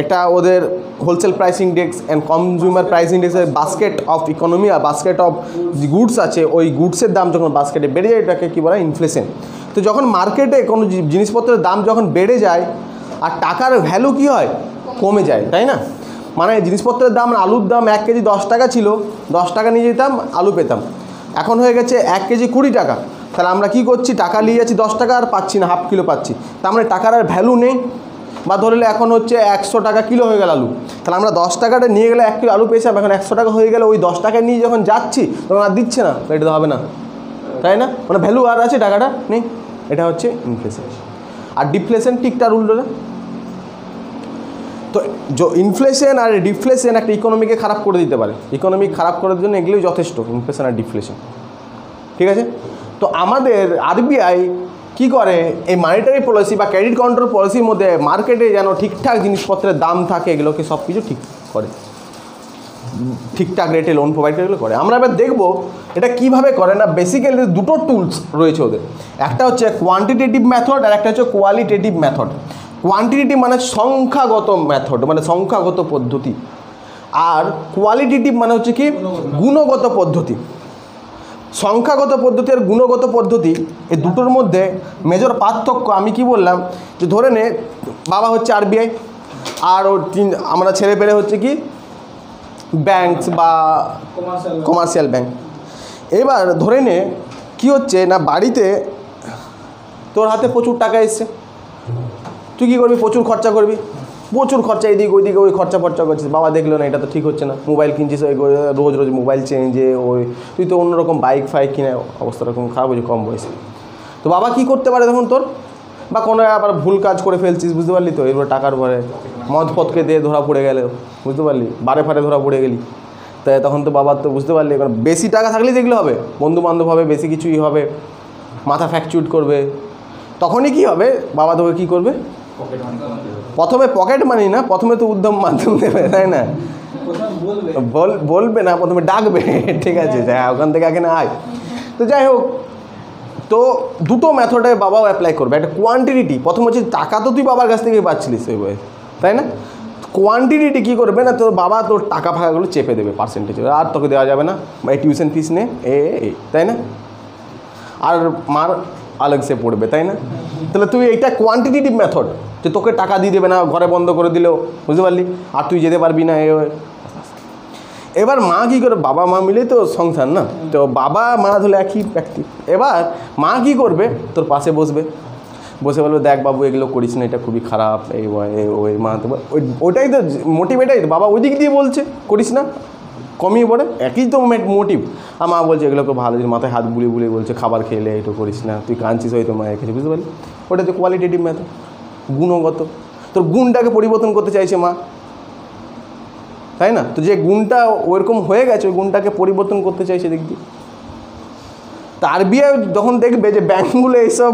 একটা ওদের wholesale price index and consumer price ইন্ডেক্সের বাস্কেট অফ ইকোনমি আর বাস্কেট অফ যে গুডস আছে, ওই গুডসের দাম যখন বাস্কেটে বেড়ে যায় এটাকে কী বলা হয়? ইনফ্লেশন। তো যখন মার্কেটে কোনো জিনিসপত্রের দাম যখন বেড়ে যায় আর টাকার ভ্যালু কী হয়? কমে যায়, তাই না? মানে জিনিসপত্রের দাম, আলুর দাম 1 কেজি 10 টাকা ছিল, 10 টাকা নিয়ে যেতাম আলু পেতাম, এখন হয়ে গেছে 1 কেজি 20 টাকা। তাহলে আমরা কী করছি? টাকা নিয়ে যাচ্ছি 10 টাকা আর পাচ্ছি না, হাফ কিলো পাচ্ছি, তার মানে টাকার আর ভ্যালু নেই। বা ধরলে এখন হচ্ছে 100 টাকা কিলো হয়ে গেল আলু, তাহলে আমরা 10 টাকাটা নিয়ে গেলে 1 কিলো আলু পেয়েছিলাম, এখন 100 টাকা হয়ে গেলে ওই 10 টাকা নিয়ে যখন যাচ্ছি তখন আর দিচ্ছে না, এটা তো হবে না, তাই না? মানে ভ্যালু আর আছে, টাকাটা নেই, এটা হচ্ছে ইনফ্লেশন। আর ডিফ্লেশন ঠিকঠাক উল্টোটা। তো ইনফ্লেশন আর ডিফ্লেশন একটা ইকোনমিকে খারাপ করে দিতে পারে, ইকোনমি খারাপ করার জন্য এগুলোই যথেষ্ট, ইনফ্লেশন আর ডিফ্লেশন। ঠিক আছে, তো আমাদের আরবিআই কী করে, এই মনিটারি পলিসি বা ক্রেডিট কন্ট্রোল পলিসির মধ্যে মার্কেটে যেন ঠিকঠাক জিনিসপত্রের দাম থাকে, এগুলোকে সব কিছু ঠিক করে, ঠিকঠাক রেটে লোন প্রোভাইড করে। আমরা এবার দেখবো এটা কীভাবে করে না। বেসিক্যালি দুটো টুলস রয়েছে ওদের, একটা হচ্ছে কোয়ান্টিটেটিভ মেথড আর একটা হচ্ছে কোয়ালিটেটিভ মেথড। কোয়ান্টিটেটিভ মানে সংখ্যাগত মেথড, মানে সংখ্যাগত পদ্ধতি, আর কোয়ালিটেটিভ মানে হচ্ছে কি গুণগত পদ্ধতি। সংখ্যাগত পদ্ধতি আর গুণগত পদ্ধতি, এই দুটোর মধ্যে মেজর পার্থক্য আমি কি বললাম, যে ধরে নে বাবা হচ্ছে আরবিআই আর ওর আমরা ছেলে পেলে হচ্ছে কি ব্যাংক বা কমার্শিয়াল ব্যাংক। এবার ধরে নে কী হচ্ছে না, বাড়িতে তোর হাতে প্রচুর টাকা এসছে, তুই কী করবি? প্রচুর খরচা করবি, প্রচুর খরচা, এদিকে ওইদিকে ওই খরচা করছিস। বাবা দেখলো না, এটা তো ঠিক হচ্ছে না, মোবাইল কিনছিস, ওই রোজ রোজ মোবাইল চেঞ্জে, ওই তুই তো অন্যরকম বাইক ফাইক কিনে, অবস্থা রকম খারাপ হয়েছে কম বয়সে। তো বাবা কী করতে পারে তখন তোর? বা কোনো আবার ভুল কাজ করে ফেলছিস, বুঝতে পারলি তো, এবার টাকার ভরে মদ ফদকে দিয়ে ধরা পড়ে গেলে, বুঝতে পারলি, বারে ফারে ধরা পড়ে গেলি, তাই তখন তো বাবার তো বুঝতে পারলি, এবার বেশি টাকা থাকলেই দেখলে হবে, বন্ধু বান্ধব হবে, বেশি কিছুই হবে, মাথা ফ্র্যাকচুর করবে, তখনই কি হবে? বাবা তোকে কী করবে? প্রথমে পকেট মানি না, প্রথমে তো উদ্যম মাধ্যম দেবে, তাই না? বলবে না, প্রথমে ডাকবে, ঠিক আছে, হ্যাঁ ওখান থেকে এখানে আয়। তো যাই হোক, তো দুটো মেথডে বাবাও অ্যাপ্লাই করবে। একটা কোয়ান্টিটি, প্রথম হচ্ছে টাকা তো তুই বাবার কাছ থেকে পাচ্ছিলিস ওই বয়সে, তাই না? কোয়ান্টিটি কী করবে না, তোর বাবা তোর টাকা ফাঁকাগুলো চেপে দেবে পার্সেন্টেজ, আর তোকে দেওয়া যাবে না, এই টিউশন ফিস নে তাই না, আর মার আলাগ সে পড়বে, তাই না? তাহলে তুই এইটা কোয়ান্টিটেটিভ মেথড, যে তোকে টাকা দিয়ে দেবে না, ঘরে বন্ধ করে দিলেও, বুঝতে পারলি, আর তুই যেতে পারবি না। এবার মা কী করে? বাবা মা মিলেই তো সংসার না, তো বাবা মা ধরলে একই ব্যক্তি। এবার মা কী করবে? তোর পাশে বসবে, বসে বলবে দেখ বাবু এগুলো করিস না, এটা খুবই খারাপ, এই ওই মা তো ওইটাই তো মোটিভেটাই, বাবা ওই দিক দিয়ে বলছে করিস না, কমিয়ে পড়ে, একই তো মোটিভ। আর মা বলছে এগুলোকে ভালো, মাথায় হাত বুলিয়ে বুলিয়ে বলছে খাবার খেলে এটা করিস না, তুই কাঁদছিস হয়তো মায়ের কাছে, বুঝতে পারলি? ওটা হচ্ছে কোয়ালিটেটিভ মেথড, গুণগত। তোর গুণটাকে পরিবর্তন করতে চাইছে মা, তাই না? তো যে গুণটা ওরকম হয়ে গেছে, ওই গুণটাকে পরিবর্তন করতে চাইছে দিক দিয়ে। তা আরবিআই যখন দেখবে যে ব্যাঙ্কগুলো এইসব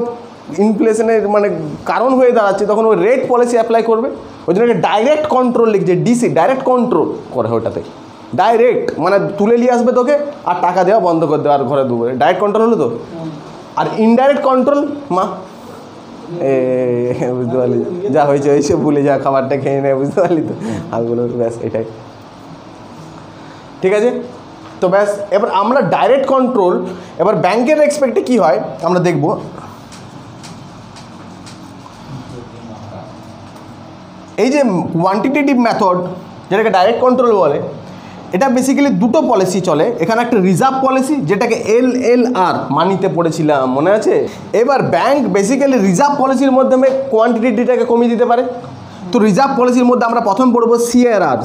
ইনফ্লেশনের মানে কারণ হয়ে দাঁড়াচ্ছে, তখন ওই রেট পলিসি অ্যাপ্লাই করবে। ওই জন্য ডাইরেক্ট কন্ট্রোল লিখছে, ডিসি ডাইরেক্ট কন্ট্রোল করে ওটাতে, ডাইরেক্ট মানে তুলে নিয়ে আসবে তোকে আর টাকা দেওয়া বন্ধ করে দেওয়া আর ঘরে দেবো, ডাইরেক্ট কন্ট্রোল হলো তো। আর ইনডাইরেক্ট কন্ট্রোল মা বুঝতে পারলি, যা হয়েছে হয়েছে ভুলে যা, খাবারটা খেয়ে নেয়, বুঝতে পারলি তো, আর বলো ব্যাস এটাই, ঠিক আছে। তো ব্যাস এবার আমরা ডাইরেক্ট কন্ট্রোল, এবার ব্যাংকের রেসপেক্টে কী হয় আমরা দেখব। এই যে কোয়ান্টিটেটিভ মেথড যেটাকে ডাইরেক্ট কন্ট্রোল বলে, এটা বেসিক্যালি দুটো পলিসি চলে। এখানে একটা রিজার্ভ পলিসি যেটাকে LLR মানিতে পড়েছিলাম, মনে আছে। এবার ব্যাংক বেসিক্যালি রিজার্ভ পলিসির মাধ্যমে কোয়ান্টিটিটাকে কমিয়ে দিতে পারে। তো রিজার্ভ পলিসির মধ্যে আমরা প্রথম পড়বো CRR,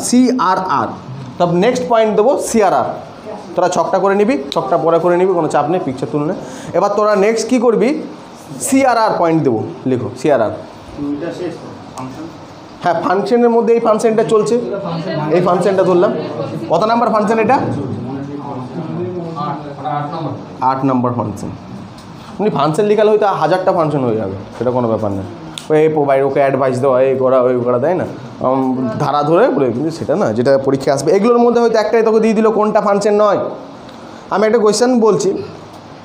তবে নেক্সট পয়েন্ট দেবো CRR। তোরা ছকটা করে নিবি, ছকটা পরে করে নিবি, কোনো চাপ নেই, পিকচার তুলনে। এবার তোরা নেক্সট কী করবি, CRR পয়েন্ট দেবো, লিখো CRR। হ্যাঁ, ফাংশনের মধ্যে এই ফাংশনটা চলছে, এই ফাংশনটা ধরলাম। কত নাম্বার ফাংশন এটা? 8 নম্বর ফাংশন। উনি ফাংশন লিখালে হয়তো 1000টা ফাংশন হয়ে যাবে, সেটা কোনো ব্যাপার না। ওই প্রোভাইড, ওকে অ্যাডভাইস দেওয়া, এই করা ওই করা, তাই না, ধারা ধরে বলে, কিন্তু সেটা না, যেটা পরীক্ষা আসবে। এগুলোর মধ্যে হয়তো একটাই তোকে দিয়ে দিল কোনটা ফাংশন নয়। আমি একটা কোয়েশ্চেন বলছি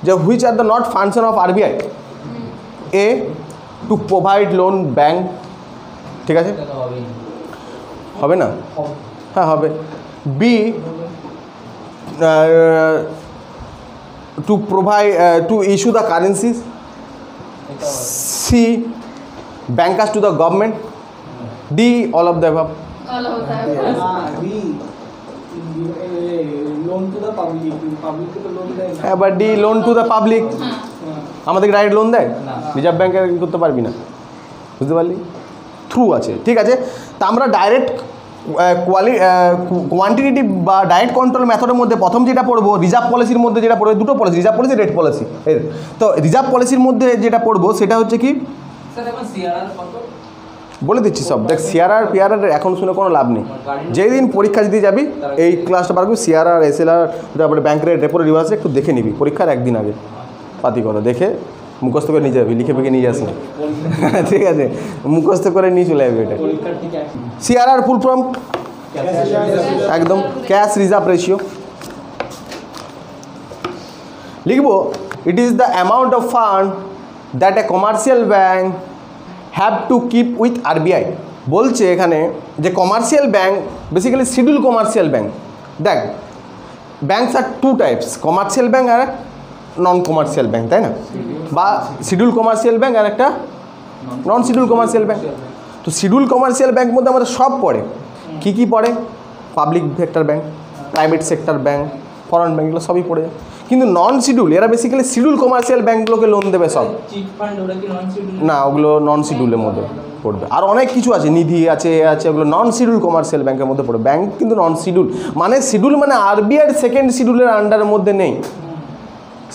যে which are the not function of RBI? A, to provide loan bank, ঠিক আছে, হবে না? হ্যাঁ হবে। B, to provide, to issue the currencies. C, bankers to the government. D, all of the above. All of that. Loan to the public. Public to the loan দেয় না। হ্যাঁ, but D, loan to the public. আমাদেরকে ডাইরেক্ট লোন দেয়, রিজার্ভ ব্যাংকে করতে পারবি না, বুঝতে পারলি, থ্রু আছে, ঠিক আছে। তা আমরা ডাইরেক্ট কোয়ান্টিটেটিভ বা ডাইরেক্ট কন্ট্রোল মেথডের মধ্যে প্রথম যেটা পড়বো, রিজার্ভ পলিসির মধ্যে যেটা পড়বে, দুটো policy, reserve policy, rate policy. তো রিজার্ভ পলিসির মধ্যে যেটা পড়বো সেটা হচ্ছে কি, বলে দিচ্ছি সব। দেখ, CRR এখন শুনে কোনো লাভ নেই। যেই দিন পরীক্ষা দিতে যাবি এই ক্লাসটা পারবি, CRR, SLR, তারপরে ব্যাংক রেট, রেপো, রিভার্স একটু দেখে নিবি পরীক্ষার একদিন আগে, পাতি করো, দেখে মুখস্থ করে নিয়ে যাবি, লিখে ফেঁকে নিয়ে যাস না, ঠিক আছে, মুখস্থ করে নিয়ে চলে যাবি। এটা CRR ফুল ফর্ম একদম ক্যাশ রিজার্ভ রেশিও লিখবো। It is the amount of fund that a commercial bank have to keep with RBI। বলছে এখানে যে commercial bank, basically schedule commercial bank. দেখ, ব্যাংকস আর টু টাইপস, কমার্শিয়াল ব্যাংক আর নন কমার্শিয়াল ব্যাংক, তাই না, বা শিডিউল কমার্শিয়াল ব্যাংক আর একটা নন শিডিউল কমার্শিয়াল ব্যাংক। তো শিডিউল কমার্শিয়াল ব্যাংক মধ্যে আমাদের সব পড়ে, কী পড়ে, public sector bank, private sector bank, foreign bank, এগুলো সবই পড়ে। কিন্তু নন শিডিউল, এরা বেসিক্যালি শিডিউল কমার্শিয়াল ব্যাংকগুলোকে লোন দেবে সব না, ওগুলো নন শিডিউলের মধ্যে পড়বে। আর অনেক কিছু আছে, নিধি আছে, ওগুলো নন শিডিউল কমার্শিয়াল ব্যাংকের মধ্যে পড়বে। ব্যাংক কিন্তু নন শিডিউল, মানে শিডিউল মানে RBI সেকেন্ড শিডিউলের আন্ডারের মধ্যে নেই।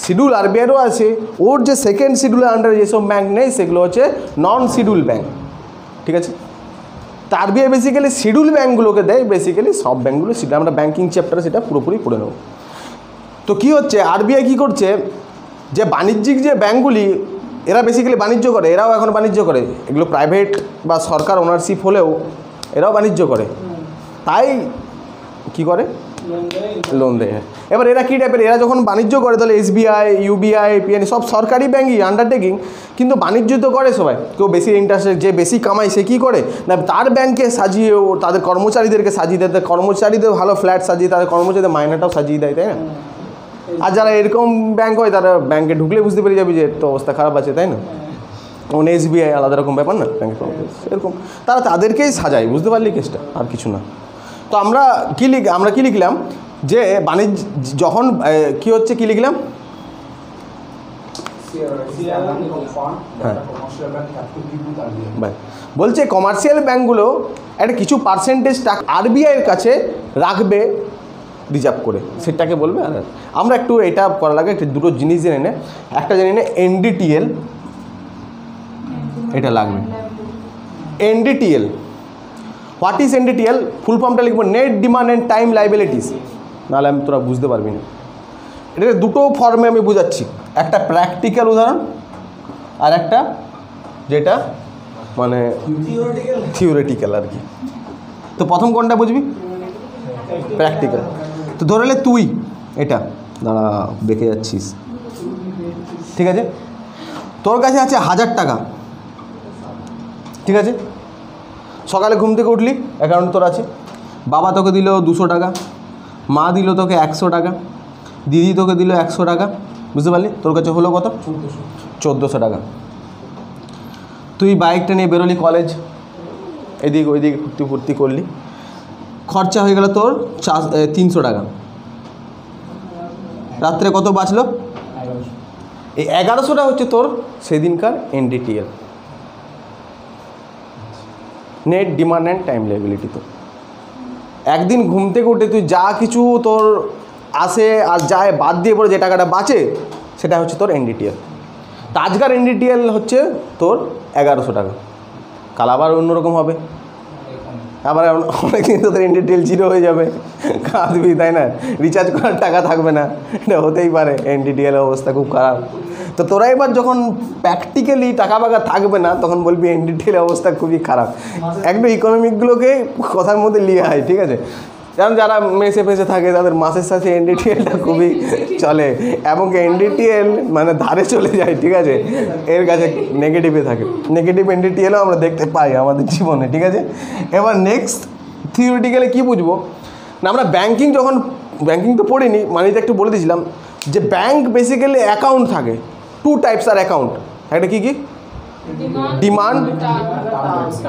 শিডিউল RBIরও আছে, ওর যে সেকেন্ড শিডিউলের আন্ডারে যেসব ব্যাংক নেই সেগুলো হচ্ছে নন শিডিউল ব্যাংক, ঠিক আছে। তা RBI বেসিক্যালি শিডিউল ব্যাংকগুলোকে দেয়, বেসিক্যালি সব ব্যাংকগুলো শিডিউল। আমরা ব্যাংকিং চ্যাপ্টারে সেটা পুরোপুরি পড়ে নেব। তো কী হচ্ছে, RBI কী করছে, যে বাণিজ্যিক যে ব্যাংকগুলি, এরা বেসিক্যালি বাণিজ্য করে, এরাও এখন বাণিজ্য করে, এগুলো প্রাইভেট বা সরকার ওনারশিপ হলেও এরাও বাণিজ্য করে, তাই কি করে, লোন দেয়। এবার এরা কী টাইপের, এরা যখন বাণিজ্য করে তাহলে SBI, UBI, PNB সব সরকারি ব্যাংকই, আন্ডারটেকিং, কিন্তু বাণিজ্য তো করে সবাই। কেউ বেশি ইন্টারেস্ট, যে বেশি কামায় সে কী করে না, তার ব্যাংকে সাজিয়ে ও তাদের কর্মচারীদেরকে সাজিয়ে দেয়, কর্মচারীদের ভালো ফ্ল্যাট সাজিয়ে তাদের কর্মচারীদের মাইনেটাও সাজিয়ে দেয়, তাই না। আর যারা এরকম ব্যাংক হয় তারা ব্যাংকে ঢুকলে বুঝতে পেরে যাবি যে তো অবস্থা খারাপ আছে, তাই না। যেমন SBI আলাদা রকম ব্যাপার না, ব্যাংকের এরকম, তারা তাদেরকেই সাজায়, বুঝতে পারলি কেসটা, আর কিছু না। তো আমরা কি লিখলাম যে বাণিজ্য যখন কী হচ্ছে, কী লিখলাম, হ্যাঁ বলছে কমার্শিয়াল ব্যাংকগুলো একটা কিছু পার্সেন্টেজ টাকা RBI-এর কাছে রাখবে রিজার্ভ করে, সেটাকে বলবে। আর আমরা একটু এটা করা লাগে, একটু দুটো জিনিস জেনে নে। একটা জেনে নে NDTL, এটা লাগবে। NDTL, what is NDTL? ফুল ফর্মটা লিখবো, net demand and time liabilities, নাহলে আমি তোরা বুঝতে পারবি না। এটা দুটো ফর্মে আমি বুঝাচ্ছি, একটা প্র্যাকটিক্যাল উদাহরণ আর একটা যেটা মানে থিওরিটিক্যাল আর কি। তো প্রথম কোনটা বুঝবি? প্র্যাকটিক্যাল। তো ধরে নে তুই এটা দাঁড়া বেঁকে যাচ্ছিস, ঠিক আছে, তোর কাছে আছে 1000 টাকা, ঠিক আছে, সকালে ঘুম থেকে উঠলি, অ্যাকাউন্ট তোর আছে, বাবা তোকে দিল 200 টাকা, মা দিল তোকে 100 টাকা, দিদি তোকে দিল 100 টাকা, বুঝতে পারলি? তোর কাছে হলো কত? 1400 টাকা। তুই বাইকটা নিয়ে বেরোলি কলেজ, এদিক ওইদিক ফুর্তি ফুর্তি করলি, খরচা হয়ে গেল তোর 300 টাকা। রাত্রে কত বাঁচলো? এই 1100টা হচ্ছে তোর সেদিনকার NDTL, net demand and time liability. তো একদিন ঘুম থেকে উঠে তুই যা কিছু তোর আসে আর যায় বাদ দিয়ে পরে যে টাকাটা বাঁচে সেটা হচ্ছে তোর NDTL। তা আজকার NDTL হচ্ছে তোর 1100 টাকা, কাল আবার অন্যরকম হবে, আবার অনেকদিন তোদের NDTL জিরো হয়ে যাবে, কাঁদবি, তাই না? রিচার্জ করার টাকা থাকবে না, এটা হতেই পারে, NDTL অবস্থা খুব খারাপ। তো তোরা এবার যখন প্র্যাকটিক্যালি টাকা ফাঁকা থাকবে না তখন বলবি NDTL অবস্থা খুবই খারাপ। একটু ইকোনমিকগুলোকে কথার মধ্যে নিয়ে আয়, ঠিক আছে? কারণ যারা মেসে ফেসে থাকে তাদের মাসের সাথে NDTLটা খুবই চলে, এবং NDTL মানে ধারে চলে যায়, ঠিক আছে, এর কাছে নেগেটিভে থাকে। নেগেটিভ NDTLও আমরা দেখতে পাই আমাদের জীবনে, ঠিক আছে? এবার নেক্সট থিওরিটিক্যালি কী বুঝবো না, আমরা ব্যাঙ্কিং যখন ব্যাঙ্কিং তো পড়িনি, মানিতে একটু বলে দিয়েছিলাম যে ব্যাঙ্ক বেসিক্যালি অ্যাকাউন্ট থাকে, 2 টাইপস আর অ্যাকাউন্ট, একটা কী কী? ডিমান্ড,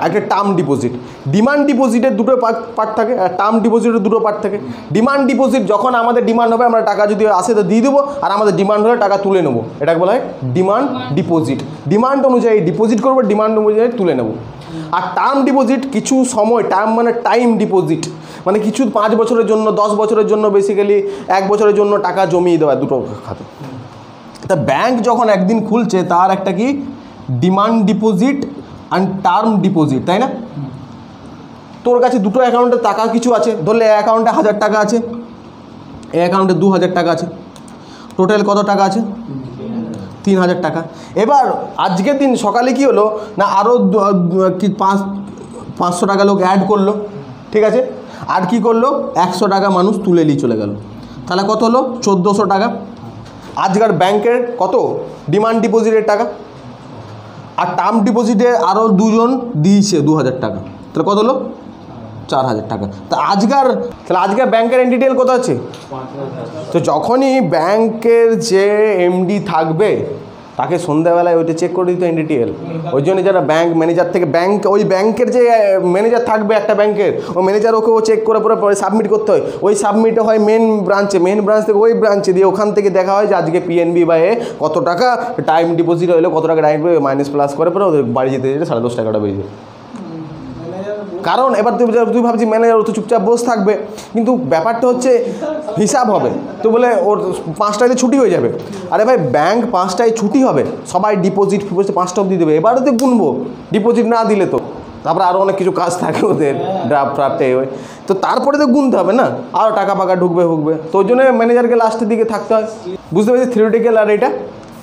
একটা টার্ম ডিপোজিট। ডিমান্ড ডিপোজিটের দুটো পার্ট থাকে, আর টার্ম ডিপোজিটের দুটো পার্ট থাকে। ডিমান্ড ডিপোজিট যখন আমাদের ডিমান্ড হবে আমরা টাকা যদি আসে তো দিয়ে দেবো, আর আমাদের ডিমান্ড হলে টাকা তুলে নেবো, এটাকে বলা হয় ডিমান্ড ডিপোজিট। ডিমান্ড অনুযায়ী ডিপোজিট করবো, ডিমান্ড অনুযায়ী তুলে নেবো। আর টার্ম ডিপোজিট কিছু সময়, টার্ম মানে টাইম ডিপোজিট, মানে কিছু 5 বছরের জন্য, 10 বছরের জন্য, বেসিক্যালি 1 বছরের জন্য টাকা জমিয়ে দেওয়া, দুটো খাতে। তা ব্যাংক যখন একদিন খুলছে তার একটা কি demand deposit and term deposit, তাই না? তোর কাছে দুটো অ্যাকাউন্টে টাকা কিছু আছে, ধরলে এই অ্যাকাউন্টে 1000 টাকা আছে, এই অ্যাকাউন্টে 2000 টাকা আছে, টোটাল কত টাকা আছে? 3000 টাকা। এবার আজকের দিন সকালে কি হলো না, আরও 500 টাকা লোক অ্যাড করলো, ঠিক আছে, আর কি করলো 100 টাকা মানুষ তুলে নিয়ে চলে গেল, তাহলে কত হলো? 1400 টাকা। আজকাল ব্যাংকের কত ডিমান্ড ডিপোজিটের টাকা, আর টার্ম ডিপোজিটে আরও 2 জন দিয়েছে 2000 টাকা, তাহলে কত হলো? 4000 টাকা। তা আজকের ব্যাংকের NDTL কত আছে? তো যখনই ব্যাংকের যে MD থাকবে তাকে সন্ধ্যাবেলায় ওইটা চেক করে দিত NDTL। ওই জন্য যারা ব্যাংক ম্যানেজার থেকে ওই ব্যাংকের যে ম্যানেজার থাকবে একটা ব্যাংকের, ও ম্যানেজার ওকে ও চেক করে পরে সাবমিট করতে হয়। ওই সাবমিটে হয় মেন ব্রাঞ্চে, মেন ব্রাঞ্চ থেকে ওই ব্রাঞ্চে দিয়ে ওখান থেকে দেখা হয় যে আজকে PNB বা কত টাকা টাইম ডিপোজিট হলো, কত টাকা টাইম মাইনাস প্লাস করে পরে ওদের বাড়ি যেতে যেতে 10:30 টাকাটা বেরিয়ে যায়। কারণ এবার তুই ভাবছি ম্যানেজার ও তো চুপচাপ বসে থাকবে, কিন্তু ব্যাপারটা হচ্ছে হিসাব হবে। তো বলে ওর 5টায় ছুটি হয়ে যাবে, আরে ভাই ব্যাংক 5টায় ছুটি হবে, সবাই ডিপোজিট 5টা অবধি দেবে, এবারে তো গুনবো ডিপোজিট না দিলে তো, তারপরে আরও অনেক কিছু কাজ থাকে ওদের, ড্রাফটে হয়, তো তারপরে তো গুনতে হবে না, আরও টাকা ফাঁকা ঢুকবে। তো ওই জন্য ম্যানেজারকে লাস্টের দিকে থাকতে হয়, বুঝতে পারছি থিওরিটিক্যাল। আর এটা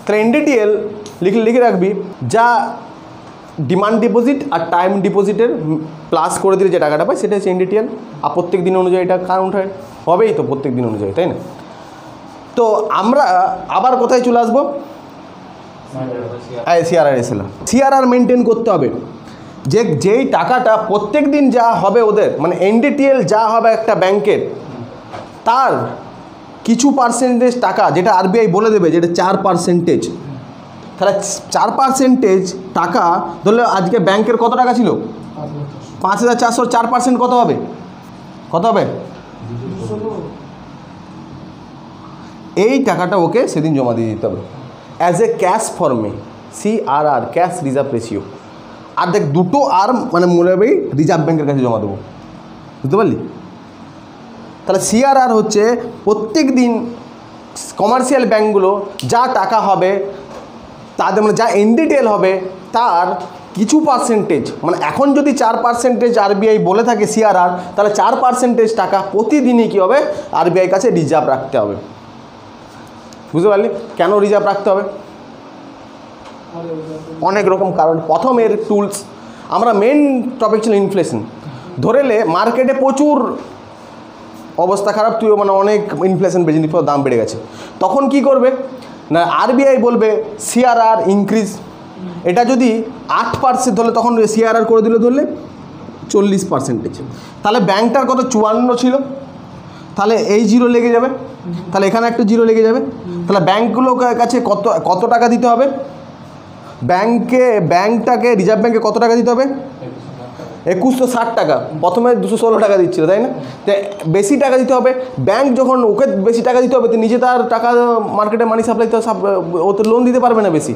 তাহলে NDTL লিখে রাখবি, যা ডিমান্ড ডিপোজিট আর টাইম ডিপোজিটের প্লাস করে দিলে যে টাকাটা পায় সেটা হচ্ছে NDTL। আর প্রত্যেক দিন অনুযায়ী এটা কাউন্ট হবেই তো, প্রত্যেক দিন অনুযায়ী, তাই না? তো আমরা আবার কোথায় চলে আসবো? CRR মেনটেন করতে হবে, যেই টাকাটা প্রত্যেক দিন যা হবে ওদের, মানে NDTL যা হবে একটা ব্যাংকের, তার কিছু পার্সেন্টেজ টাকা যেটা RBI বলে দেবে, যেটা 4%, তাহলে 4% টাকা ধরলে আজকে ব্যাংকের কত টাকা ছিল? 5400, 4% কত হবে? এই টাকাটা ওকে সেদিন জমা দিয়ে দিতে হবে অ্যাজ এ ক্যাশ ফর্মে, CRR, ক্যাশ রিজার্ভ রেশিও। আর দেখ দুটো আর মানে মনে হবে রিজার্ভ ব্যাংকের কাছে জমা দেবো, বুঝতে পারলি? তাহলে CRR হচ্ছে প্রত্যেক দিন কমার্শিয়াল ব্যাংকগুলো যা টাকা হবে তাদের মানে যা NDTL হবে তার কিছু পার্সেন্টেজ, মানে এখন যদি 4% RBI বলে থাকে CRR, তাহলে 4% টাকা প্রতিদিনই কী হবে RBI কাছে রিজার্ভ রাখতে হবে। বুঝতে পারলি কেন রিজার্ভ রাখতে হবে? অনেক রকম কারণ। প্রথম এর টুলস, আমরা মেন টপিক ছিল ইনফ্লেশন। ধরেলে মার্কেটে প্রচুর অবস্থা খারাপ, তুই মানে অনেক ইনফ্লেশন বেড়ে জিনিসপত্র দাম বেড়ে গেছে, তখন কি করবে না আরবিআই বলবে সিআরআর ইনক্রিজ, এটা যদি 8% হলে তখন সিআরআর করে দিল ধরলে 40%, তাহলে ব্যাংকটার কত 54 ছিল, তাহলে এই জিরো লেগে যাবে, তাহলে এখানে একটা জিরো লেগে যাবে, তাহলে ব্যাংকগুলোর কাছে কত টাকা দিতে হবে, ব্যাংকটাকে রিজার্ভ ব্যাংকে কত টাকা দিতে হবে 2160 টাকা, প্রথমে 216 টাকা দিচ্ছিল তাই না, বেশি টাকা দিতে হবে, ব্যাংক যখন ওকে বেশি টাকা দিতে হবে তো নিজে তার টাকা মার্কেটে মানি সাপ্লাই তো ও তো লোন দিতে পারবে না বেশি,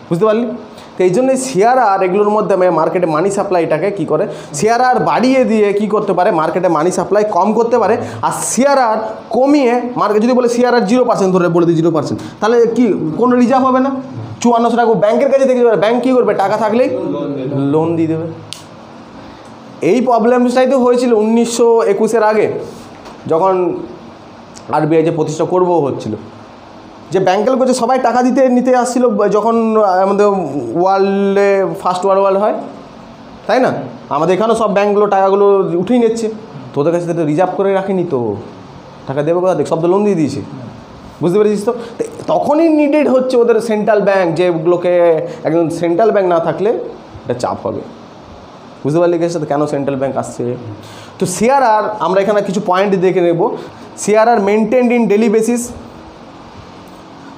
বুঝতে পারলি, তো এই জন্যই সিআরআর এগুলোর মধ্যে মার্কেটে মানি সাপ্লাইটাকে কী করে সিআরআর বাড়িয়ে দিয়ে কি করতে পারে মার্কেটে মানি সাপ্লাই কম করতে পারে, আর সিআরআর কমিয়ে মার্কেট যদি বলে সিআরআর 0% ধরে বলে দিই 0%, তাহলে কি কোনো রিজার্ভ হবে না, 5400 টাকা ব্যাংকের কাছে থেকে ব্যাংক কী করবে টাকা থাকলেই লোন দিয়ে দেবে। এই প্রবলেমসটাই তো হয়েছিল 1921-এর আগে যখন আরবিআই যে প্রতিষ্ঠা করবো হচ্ছিল, যে ব্যাংকের কাছে সবাই টাকা নিতে আসছিল যখন আমাদের ওয়ার্ল্ডে ফার্স্ট ওয়ার্ল্ড হয় তাই না, আমাদের এখানেও সব ব্যাংকগুলো টাকাগুলো উঠিয়ে নিচ্ছে, তোদের কাছে তো রিজার্ভ করে রাখেনি, তো টাকা দেবে কোথা থেকে, সব তো লোন দিয়ে দিয়েছে, বুঝতে পেরেছিস তো, তখনই নিডেড হচ্ছে ওদের সেন্ট্রাল ব্যাংক, যেগুলোকে একজন সেন্ট্রাল ব্যাংক না থাকলে এটা চাপ হবে, বুঝতে পারলি গেছে তো কেন সেন্ট্রাল ব্যাংক আসছে। তো সিআরআর আমরা এখানে কিছু পয়েন্ট দেখে নেব, CRR maintained in daily basis,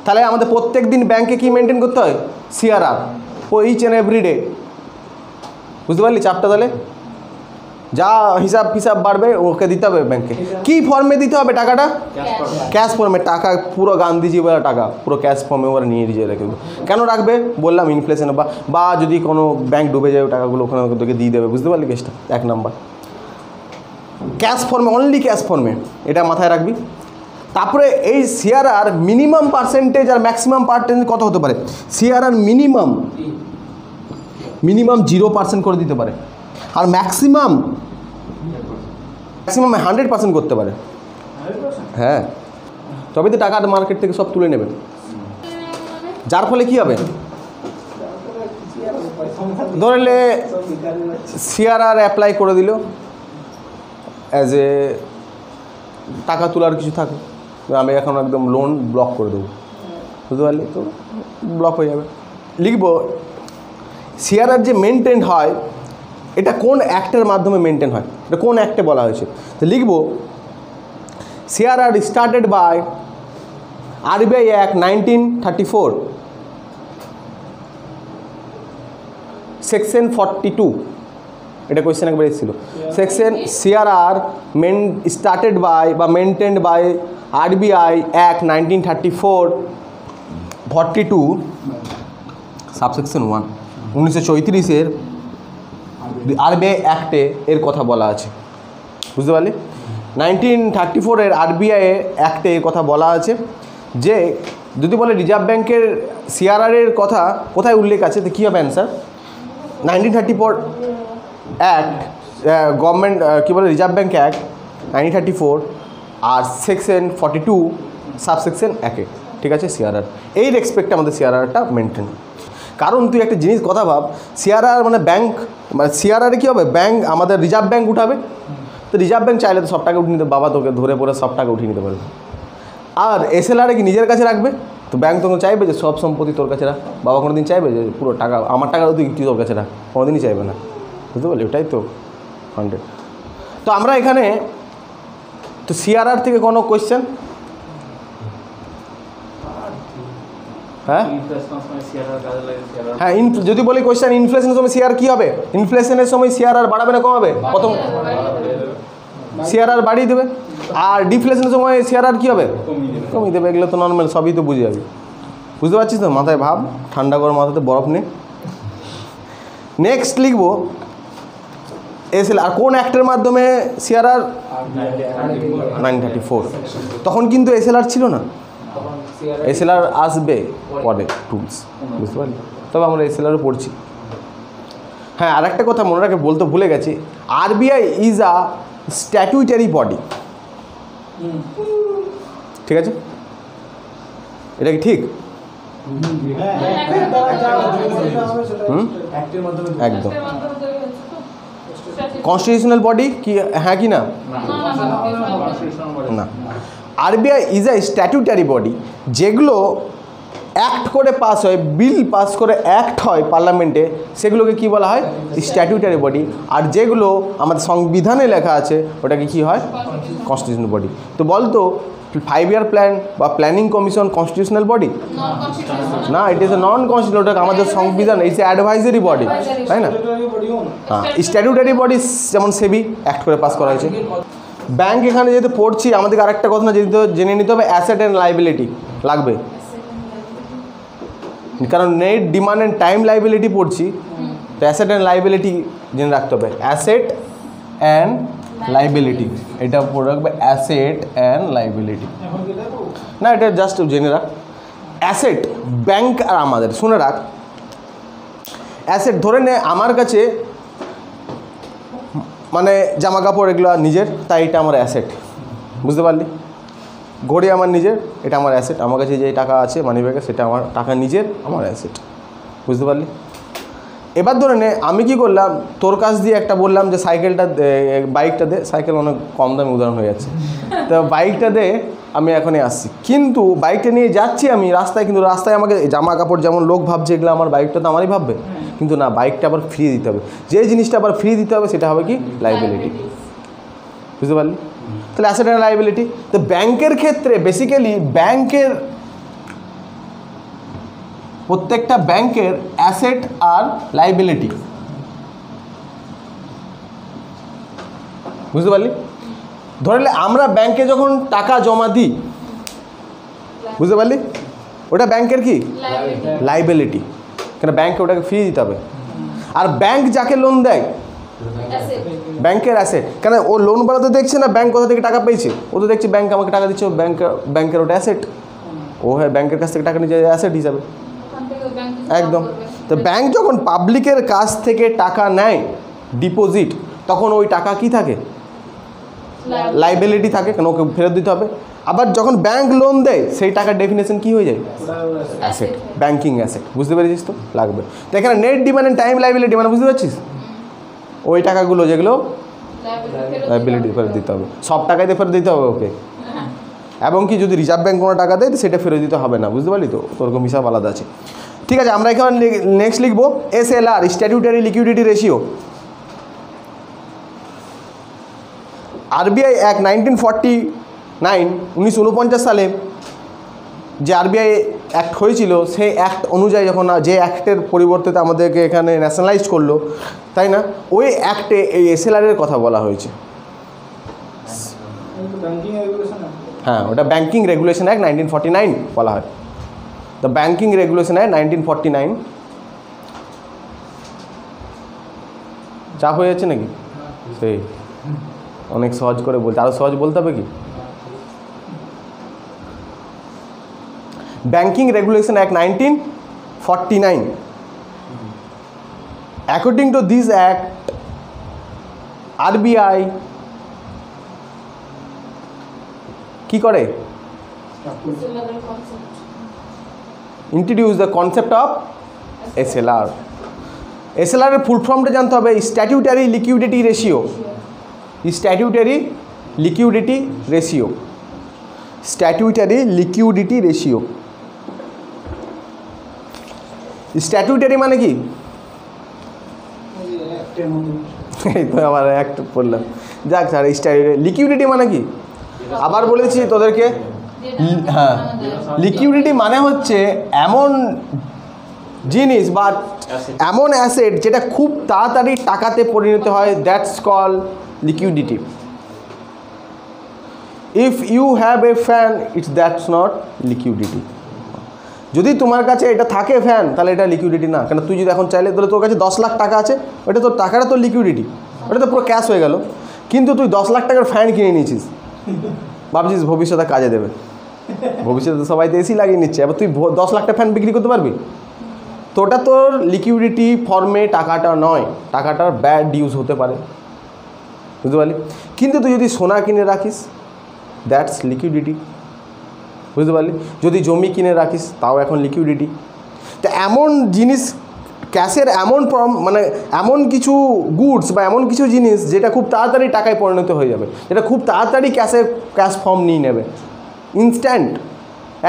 তাহলে আমাদের প্রত্যেক দিন ব্যাংকে কি মেনটেন করতে হয় CRR each and every day, বুঝতে পারলি চাপটা, তাহলে যা হিসাব বাড়বে ওকে দিতে হবে ব্যাংকে, কি ফর্মে দিতে হবে টাকাটা ক্যাশ ফর্মে, টাকা পুরো গান্ধীজি বলা টাকা পুরো ক্যাশ ফর্মে ওরা নিয়ে রেখে দেবে, কেন রাখবে বললাম ইনফ্লেশনে, বা যদি কোনো ব্যাংক ডুবে যায় টাকাগুলো ওখানে তোকে দিয়ে দেবে, বুঝতে পারলি কেসটা, 1 নাম্বার ক্যাশ ফর্মে, অনলি ক্যাশ ফর্মে, এটা মাথায় রাখবি। তারপরে এই সিআরআর মিনিমাম পার্সেন্টেজ আর ম্যাক্সিমাম পার্সেন্টেজ কত হতে পারে, সিআরআর মিনিমাম 0% করে দিতে পারে, আর ম্যাক্সিমাম 100% করতে পারে, হ্যাঁ, তবে তো টাকা মার্কেট থেকে সব তুলে নেবে, যার ফলে কি হবে ধরলে সিআরআর অ্যাপ্লাই করে দিল অ্যাজ এ টাকা তোলার কিছু থাকে, আমি এখন একদম লোন ব্লক করে দেবো, বুঝতে পারলি, তো ব্লক হয়ে যাবে। লিখব সিআরআর যে মেনটেন হয় এটা কোন অ্যাক্টের মাধ্যমে মেনটেন হয়, এটা কোন অ্যাক্টে বলা হয়েছে, তো লিখব CRR started by RBI act 1934 section 42, এটা কোয়েশ্চেন একবার এসেছিল, সেকশন সিআরআর স্টার্টেড বাই বা maintained by RBI act 1934-42 subsection 1 1934-এর আরবিআই অ্যাক্টে এর কথা বলা আছে, বুঝতে পারলি, 1934-এর আরবিআই অ্যাক্টে এর কথা বলা আছে যে যদি বলে রিজার্ভ ব্যাংকের সিআরআরের কথা কোথায় উল্লেখ আছে, তো কী হবে অ্যান্সার 1934 অ্যাক্ট গভর্নমেন্ট কী বলে রিজার্ভ ব্যাংক অ্যাক্ট 1934 আর সেকশন 42 সাবসেকশন 1, ঠিক আছে, সিআরআর এই রেসপেক্টে আমাদের সিআরআরটা মেনটেন, কারণ তুই একটা জিনিস কথা ভাব, সিআরআর মানে ব্যাংক, মানে সিআরআরে কী হবে ব্যাংক আমাদের রিজার্ভ ব্যাংক উঠাবে, তো রিজার্ভ ব্যাংক চাইলে তো সব টাকা উঠিয়ে নিতে, বাবা তোকে ধরে পড়ে সব টাকা উঠিয়ে নিতে পারবে, আর এসএলআরে কি নিজের কাছে রাখবে, তো ব্যাংক তখন চাইবে যে সব সম্পত্তি তোর কাছে রাখ, বাবা কোনো দিন চাইবে যে পুরো টাকা আমার টাকা তুই তোর কাছে রাখ, কোনোদিনই চাইবে না, বুঝতে পারলি, ওটাই তো 100। তো আমরা এখানে তো সিআরআর থেকে কোনো কোয়েশ্চেন, হ্যাঁ হ্যাঁ, যদি বলি কোয়েশ্চেন ইনফ্লেশনের সময় সিআর কী হবে, ইনফ্লেশনের সময় সিআরআর বাড়াবে না কমাবে, প্রথম সিআরআর বাড়িয়ে দেবে, আর ডিফ্লেশনের সময় সিআরআর কী হবে কমিয়ে দেবে, এগুলো তো নর্মাল সবই তো বুঝে যাবি, বুঝতে পারছিস তো, মাথায় ভাব, ঠান্ডা করে মাথাতে বরফ নে। নেক্সট লিখব এসএল, আর কোন অ্যাক্টের মাধ্যমে সিআরআর 1934, তখন কিন্তু এসএলআর ছিল না, এসএলআর আসবে পরে টুলস, বুঝতে পারলি, তবে আমরা এসএলআরও পড়ছি। হ্যাঁ, আর একটা কথা মনে রাখে বলতে ভুলে গেছি, আরবিআই ইজ আ স্ট্যাটুইটারি বডি, ঠিক আছে, এটা কি ঠিক, একদম কনস্টিটিউশনাল বডি কি, হ্যাঁ কি না? না। RBI is a statutory body, যেগুলো অ্যাক্ট করে পাস হয়, বিল পাস করে অ্যাক্ট হয় পার্লামেন্টে, সেগুলোকে কি বলা হয়? Statutory body. আর যেগুলো আমাদের সংবিধানে লেখা আছে ওটাকে কি হয়? Constitutional body. তো বলতো 5 ইয়ার প্ল্যান বা প্ল্যানিং কমিশন কনস্টিটিউশনাল বডি না, it is a non constitutional. ওটা আমাদের সংবিধান, ইটস অ্যাডভাইজারি বডি, তাই না? হ্যাঁ, স্ট্যাটিউটারি বডি যেমন সেবি অ্যাক্ট করে পাস করা হয়েছে। ব্যাংক এখানে যেহেতু পড়ছি, আমাদেরকে আরেকটা কথা না জেনে নিতে হবে, অ্যাসেট অ্যান্ড লাইবিলিটি লাগবে, কারণ net demand and time liability পড়ছি, তো অ্যাসেট অ্যান্ড লাইবিলিটি জেনে রাখতে হবে। অ্যাসেট অ্যান্ড লাইবিলিটি, এটা পড়ে রাখবে, অ্যাসেট অ্যান্ড লাইবিলিটি। না, এটা জাস্ট জেনে রাখ। অ্যাসেট ব্যাংক আর আমাদের, শুনে রাখ, অ্যাসেট ধরে নে আমার কাছে মানে জামা কাপড় এগুলো নিজের, তাই এটা আমার অ্যাসেট, বুঝতে পারলি? ঘড়ি আমার নিজের, এটা আমার অ্যাসেট। আমার কাছে যে টাকা আছে মানি ব্যাগে, সেটা আমার টাকা নিজের, আমার অ্যাসেট, বুঝতে পারলি? এবার ধরে নে আমি কি করলাম, তোর কাছ দিয়ে একটা বললাম যে সাইকেলটা বাইকটা দে, সাইকেল অনেক কম দামি উদাহরণ হয়ে যাচ্ছে, তো বাইকটা দে, আমি এখনই আসছি। কিন্তু বাইকটা নিয়ে যাচ্ছি আমি রাস্তায়, কিন্তু রাস্তায় আমাকে জামা কাপড় যেমন লোক ভাবছে এগুলো আমার, বাইকটা তো আমারই ভাববে, কিন্তু না, বাইকটা আবার ফ্রি দিতে হবে। যে জিনিসটা আবার ফ্রি দিতে হবে সেটা হবে কি? লাইবিলিটি, বুঝতে পারলি? তাহলে অ্যাসেট অ্যান্ড লাইবিলিটি। তো ব্যাংকের ক্ষেত্রে বেসিক্যালি ব্যাংকের প্রত্যেকটা ব্যাংকের অ্যাসেট আর লাইবিলিটি, বুঝতে পারলি? ধরলে আমরা ব্যাংকে যখন টাকা জমা দিই, বুঝতে পারলি, ওটা ব্যাংকের কি? লাইবিলিটি, কেন ব্যাংকে ওটাকে ফ্রি দিতে হবে। আর ব্যাংক যাকে লোন দেয় ব্যাংকের অ্যাসেট, কেন ও লোন বলা তো দেখছে না ব্যাংক কোথা থেকে টাকা পেয়েছে, ও তো দেখছে ব্যাংক আমাকে টাকা দিচ্ছে, ব্যাংকের ওটা অ্যাসেট, ও হ্যাঁ ব্যাংকের কাছ থেকে টাকা নিয়ে যায় অ্যাসেট হিসাবে, একদম। তো ব্যাংক যখন পাবলিকের কাছ থেকে টাকা নেয় ডিপোজিট, তখন ওই টাকা কি থাকে? লাইবিলিটি থাকে, কেন ওকে ফেরত দিতে হবে। আবার যখন ব্যাংক লোন দেয় সেই টাকার ডেফিনেশন কি হয়ে যায়? অ্যাসেট, ব্যাংকিং অ্যাসেট, বুঝতে পেরেছিস তো? লাগবে। তো এখানে net demand and time liability মানে বুঝতে পারছিস, ওই টাকাগুলো যেগুলো লাইবিলিটি ফেরত দিতে হবে, সব টাকাইতে ফেরত দিতে হবে ওকে। এবং কি যদি রিজার্ভ ব্যাংক কোনো টাকা দেয় তো সেটা ফেরত দিতে হবে না, বুঝতে পারলি তো? ওরকম হিসাব আলাদা আছে। ঠিক আছে, আমরা এখানে নেক্সট লিখবো SLR, statutory liquidity ratio. RBI act 1949 সালে যে আরবিআই অ্যাক্ট হয়েছিল, সেই অ্যাক্ট অনুযায়ী যখন যে অ্যাক্টের পরিবর্তে আমাদেরকে এখানে ন্যাশনালাইজ করলো, তাই না, ওই অ্যাক্টে এই SLR-এর কথা বলা হয়েছে। হ্যাঁ, ওটা ব্যাংকিং রেগুলেশন অ্যাক্ট 1949 বলা হয়। The banking regulation act 1949। চাপ হয়ে যাচ্ছে নাকি? সেই অনেক সহজ করে বলতে, আরও সহজ বলতে হবে কি? Banking regulation act 1949। According to this act, RBI কি করে? Introduce the concept of SLR। SLR এর ফুল ফর্মটা জানতে হবে, statutory liquidity ratio. Statutory liquidity ratio, statutory liquidity ratio. Statutory মানে কি? এই তো আবার একটা পড়লাম, যাক স্যার। স্ট্যাটিউটারি লিকুইডিটি মানে কি? আবার বলেছি তোদেরকে, হ্যাঁ, লিকুইডিটি মানে হচ্ছে এমন জিনিস বা এমন অ্যাসেট যেটা খুব তাড়াতাড়ি টাকাতে পরিণত হয়, that's call liquidity. If you have a fan, it's that's not liquidity. যদি তোমার কাছে এটা থাকে ফ্যান, তাহলে এটা লিকুইডিটি না। কেন তুই যদি এখন চাইলে, তাহলে তোর কাছে 10 লাখ টাকা আছে, ওটা তোর টাকাটা তোর লিকুইডিটি, ওটা তো পুরো ক্যাশ হয়ে গেল। কিন্তু তুই 10 লাখ টাকার ফ্যান কিনে নিয়েছিস, ভাবছিস ভবিষ্যতে কাজে দেবে, ভবিষ্যতে সবাই তো এসি লাগিয়ে নিচ্ছে, এবার তুই 10 লাখ টাকা ফ্যান বিক্রি করতে পারবি? তো ওটা তোর লিকুইডিটি ফর্মে টাকাটা নয়, টাকাটার ব্যাড ইউজ হতে পারে, বুঝতে পারলি? কিন্তু তুই যদি সোনা কিনে রাখিস, দ্যাটস লিকুইডিটি, বুঝতে পারলি? যদি জমি কিনে রাখিস, তাও এখন লিকুইডিটি। তো এমন জিনিস ক্যাশের মানে এমন কিছু গুডস বা এমন কিছু জিনিস যেটা খুব তাড়াতাড়ি টাকায় পরিণত হয়ে যাবে, যেটা খুব তাড়াতাড়ি ক্যাশ ফর্ম নিয়ে নেবে, ইনস্ট্যান্ট,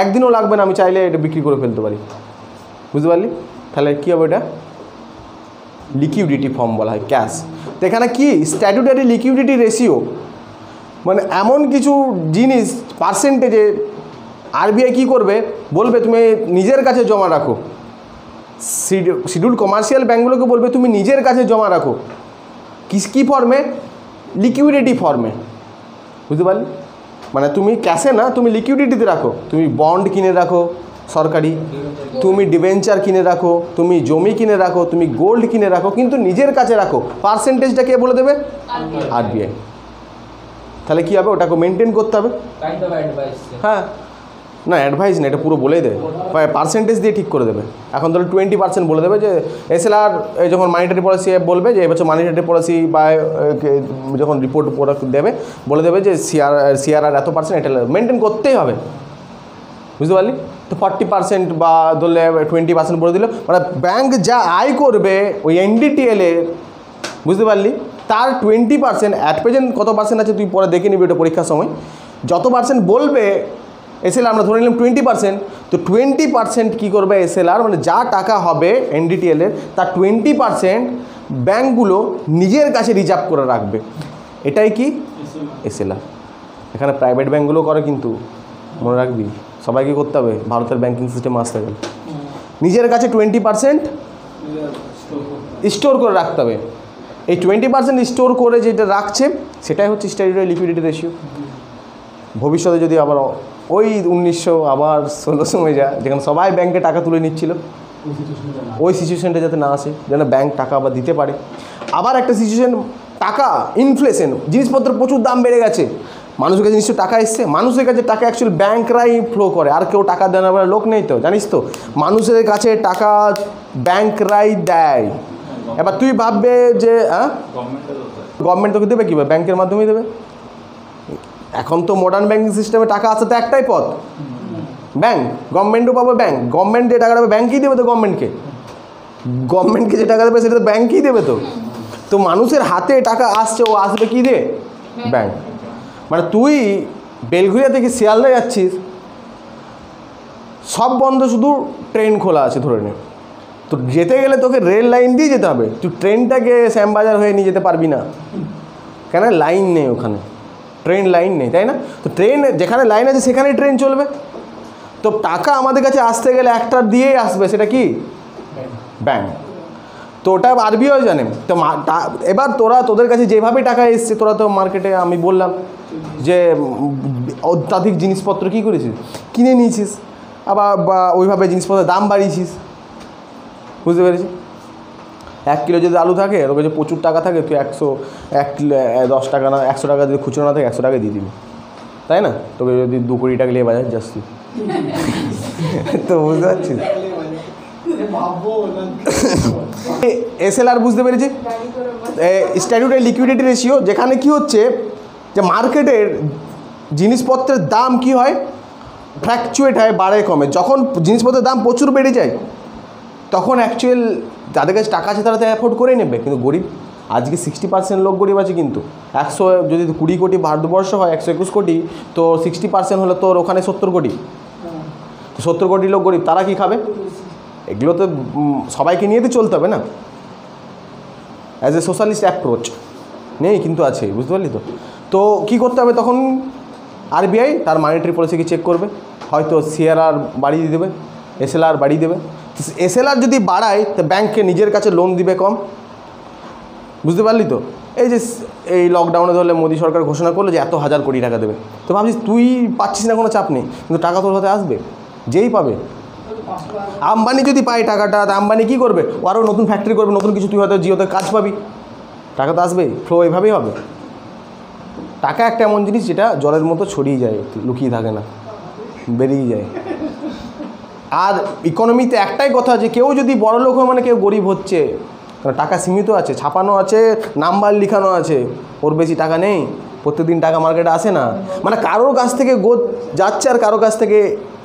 একদিনও লাগবে না, আমি চাইলে এটা বিক্রি করে ফেলতে পারি। বুঝতে পারলি? তাহলে কী হবে? এটা লিকুইডিটি ফর্ম বলা হয়, ক্যাশ। তো এখানে কি স্ট্যাটুটারি লিকুইডিটি রেশিও, মানে এমন কিছু জিনিস পার্সেন্টেজে আরবিআই কী করবে, বলবে তুমি নিজের কাছে জমা রাখো। শিডিউল কমার্শিয়াল ব্যাঙ্কগুলোকে বলবে তুমি নিজের কাছে জমা রাখো, কী ফর্মে? লিকুইডিটি ফর্মে। বুঝতে পারলি? মানে তুমি ক্যাশে না, তুমি লিকুইডিটিতে রাখো, তুমি বন্ড কিনে রাখো সরকারি, তুমি ডিবেঞ্চার কিনে রাখো, তুমি জমি কিনে রাখো, তুমি গোল্ড কিনে রাখো, কিন্তু নিজের কাছে রাখো। পার্সেন্টেজটা কে বলে দেবে? আরবিআই। তাহলে কী হবে? ওটাকে মেনটেন করতে হবে। হ্যাঁ, না অ্যাডভাইস না, এটা পুরো বলেই দেবে, পার্সেন্টেজ দিয়ে ঠিক করে দেবে। এখন ধরো 20% বলে দেবে যে এসএলআর যখন মানিটারি পলিসি বলবে যে এবছর মানিটারি পলিসি বা যখন রিপোর্ট দেবে বলে দেবে যে সিআরআর এত পার্সেন্ট, এটা মেনটেন করতেই হবে। বুঝতে পারলি? তো 40% বা ধরলে 20% বলে দিল, মানে ব্যাংক যা আয় করবে ওই এনডিটিএলের, বুঝতে পারলি, তার 20%, অ্যাট প্রেজেন্ট কত পার্সেন্ট আছে তুই পরে দেখে নিবি ওটা পরীক্ষার সময়, যত পার্সেন্ট বলবে এসএলআর, আমরা ধরে নিলাম 20%, তো 20% কী করবে এসএলআর, মানে যা টাকা হবে এনডিটিএলের তার 20% ব্যাঙ্কগুলো নিজের কাছে রিজার্ভ করে রাখবে। এটাই কি এসএলআর। এখানে প্রাইভেট ব্যাঙ্কগুলো করে, কিন্তু মনে রাখবি সবাইকে করতে হবে ভারতের ব্যাঙ্কিং সিস্টেম আসতে গেলে, নিজের কাছে 20% স্টোর করে রাখতে হবে। এই 20% স্টোর করে যেটা রাখছে সেটাই হচ্ছে স্ট্যাটুটরি লিকুইডিটি রেশিও। ভবিষ্যতে যদি আবার ওই 1900 আবার 16 সময় যায়, যেখানে সবাই ব্যাংকে টাকা তুলে নিচ্ছিল, ওই সিচুয়েশনটা যাতে না আসে, যেন ব্যাংক টাকা আবার দিতে পারে। আবার একটা সিচুয়েশন, টাকা ইনফ্লেশন, জিনিসপত্রের প্রচুর দাম বেড়ে গেছে, মানুষের কাছে নিশ্চয় টাকা এসছে, মানুষের কাছে টাকা অ্যাকচুয়ালি ব্যাংকরাই ফ্লো করে, আর কেউ টাকা দেওয়ার লোক নেই তো, জানিস তো, মানুষের কাছে টাকা ব্যাংকরাই দেয়। এবার তুই ভাববে যে গভর্নমেন্ট তোকে দেবে কীভাবে? ব্যাংকের মাধ্যমেই দেবে। এখন তো মডার্ন ব্যাংকিং সিস্টেমে টাকা আসতে তো একটাই পথ, ব্যাংক। গভর্নমেন্টও পাবে ব্যাংক, গভর্নমেন্ট যে টাকা দেবে ব্যাংকই দেবে তো গভর্নমেন্টকে যে টাকা দেবে সেটা তো ব্যাংকই দেবে। তো মানুষের হাতে টাকা আসছে, ও আসবে কী দিয়ে? ব্যাংক। মানে তুই বেলঘরিয়া থেকে শিয়ালদা যাচ্ছিস, সব বন্ধ, শুধু ট্রেন খোলা আছে ধরে নে, তো যেতে গেলে তোকে রেল লাইন দিয়ে যেতে হবে, তুই ট্রেনটাকে শ্যামবাজার হয়ে নিয়ে যেতে পারবি না, কেন? লাইন নেই ওখানে, ট্রেন লাইন নেই, তাই না? তো ট্রেন যেখানে লাইন আছে সেখানেই ট্রেন চলবে। তো টাকা আমাদের কাছে আসতে গেলে একটা দিয়েই আসবে, সেটা কি? ব্যাংক। তো ওটা আরবিআই জানে। তো এবার তোদের কাছে যেভাবে টাকা এসছে, তোরা তো মার্কেটে, আমি বললাম যে অত্যাধিক জিনিসপত্র কী করেছিস, কিনে নিয়েছিস, আবার বা ওইভাবে জিনিসপত্রের দাম বাড়িয়েছিস। বুঝতে পেরেছিস? 1 কিলো যদি আলু থাকে, তোর কাছে প্রচুর টাকা থাকে, তুই 10 টাকা না 100 টাকা যদি খুচরো না থাকে 100 টাকা দিয়ে দিবি, তাই না? তোকে যদি 2 কোটি টাকা নিয়ে বাজার যাস তুই, তো বুঝতে পারছিস? এসএলআর বুঝতে পেরেছি, স্ট্যাটুটরি লিকুইডিটি রেশিও, যেখানে কি হচ্ছে যে মার্কেটের জিনিসপত্রের দাম কি হয়, ফ্ল্যাকচুয়েট হয়, বাড়ে কমে। যখন জিনিসপত্রের দাম প্রচুর বেড়ে যায় তখন অ্যাকচুয়াল যাদের কাছে টাকা আছে তারা তো অ্যাফোর্ড করেই নেবে, কিন্তু গরিব, আজকে 60% লোক গরিব আছে, কিন্তু 100 যদি 20 কোটি ভারতবর্ষ হয়, 121 কোটি, তো 60% হলে তোর ওখানে 70 কোটি, 70 কোটি লোক গরিব, তারা কি খাবে? এগুলো তো সবাইকে নিয়ে তো চলতে হবে না, অ্যাজ এ সোশ্যালিস্ট অ্যাপ্রোচ নেই, কিন্তু আছে, বুঝতে পারলি? তো কী করতে হবে তখন? আরবিআই তার মনিটারি পলিসিকে চেক করবে, হয়তো সিআরআর বাড়িয়ে দেবে, এসএলআর বাড়িয়ে দেবে। এসএলআর যদি বাড়ায় তো ব্যাংককে নিজের কাছে লোন দিবে কম, বুঝতে পারলি? তো এই যে এই লকডাউনে ধরলে মোদী সরকার ঘোষণা করলো যে এত 1000 কোটি টাকা দেবে, তো ভাবছিস তুই পাচ্ছিস না, কোনো চাপ নেই, কিন্তু টাকা তোর হাতে আসবে, যেই পাবে। আম্বানি যদি পায় টাকাটা, আম্বানি কী করবে? ও আরও নতুন ফ্যাক্টরি করবে, নতুন কিছু, তুই হয়তো জিওতে কাজ পাবি, টাকা তো আসবেই, ফ্লো এভাবেই হবে। টাকা একটা এমন জিনিস যেটা জলের মতো ছড়িয়ে যায়, লুকিয়ে থাকে না, বেরিয়ে যায়। আর ইকোনমিতে একটাই কথা, যে কেউ যদি বড় লোক হয় মানে কেউ গরিব হচ্ছে, কারণ টাকা সীমিত আছে, ছাপানো আছে, নাম্বার লিখানো আছে, ওর বেশি টাকা নেই, প্রত্যেকদিন টাকা মার্কেটে আসে না, মানে কারোর কাছ থেকে যাচ্ছে আর কারোর কাছ থেকে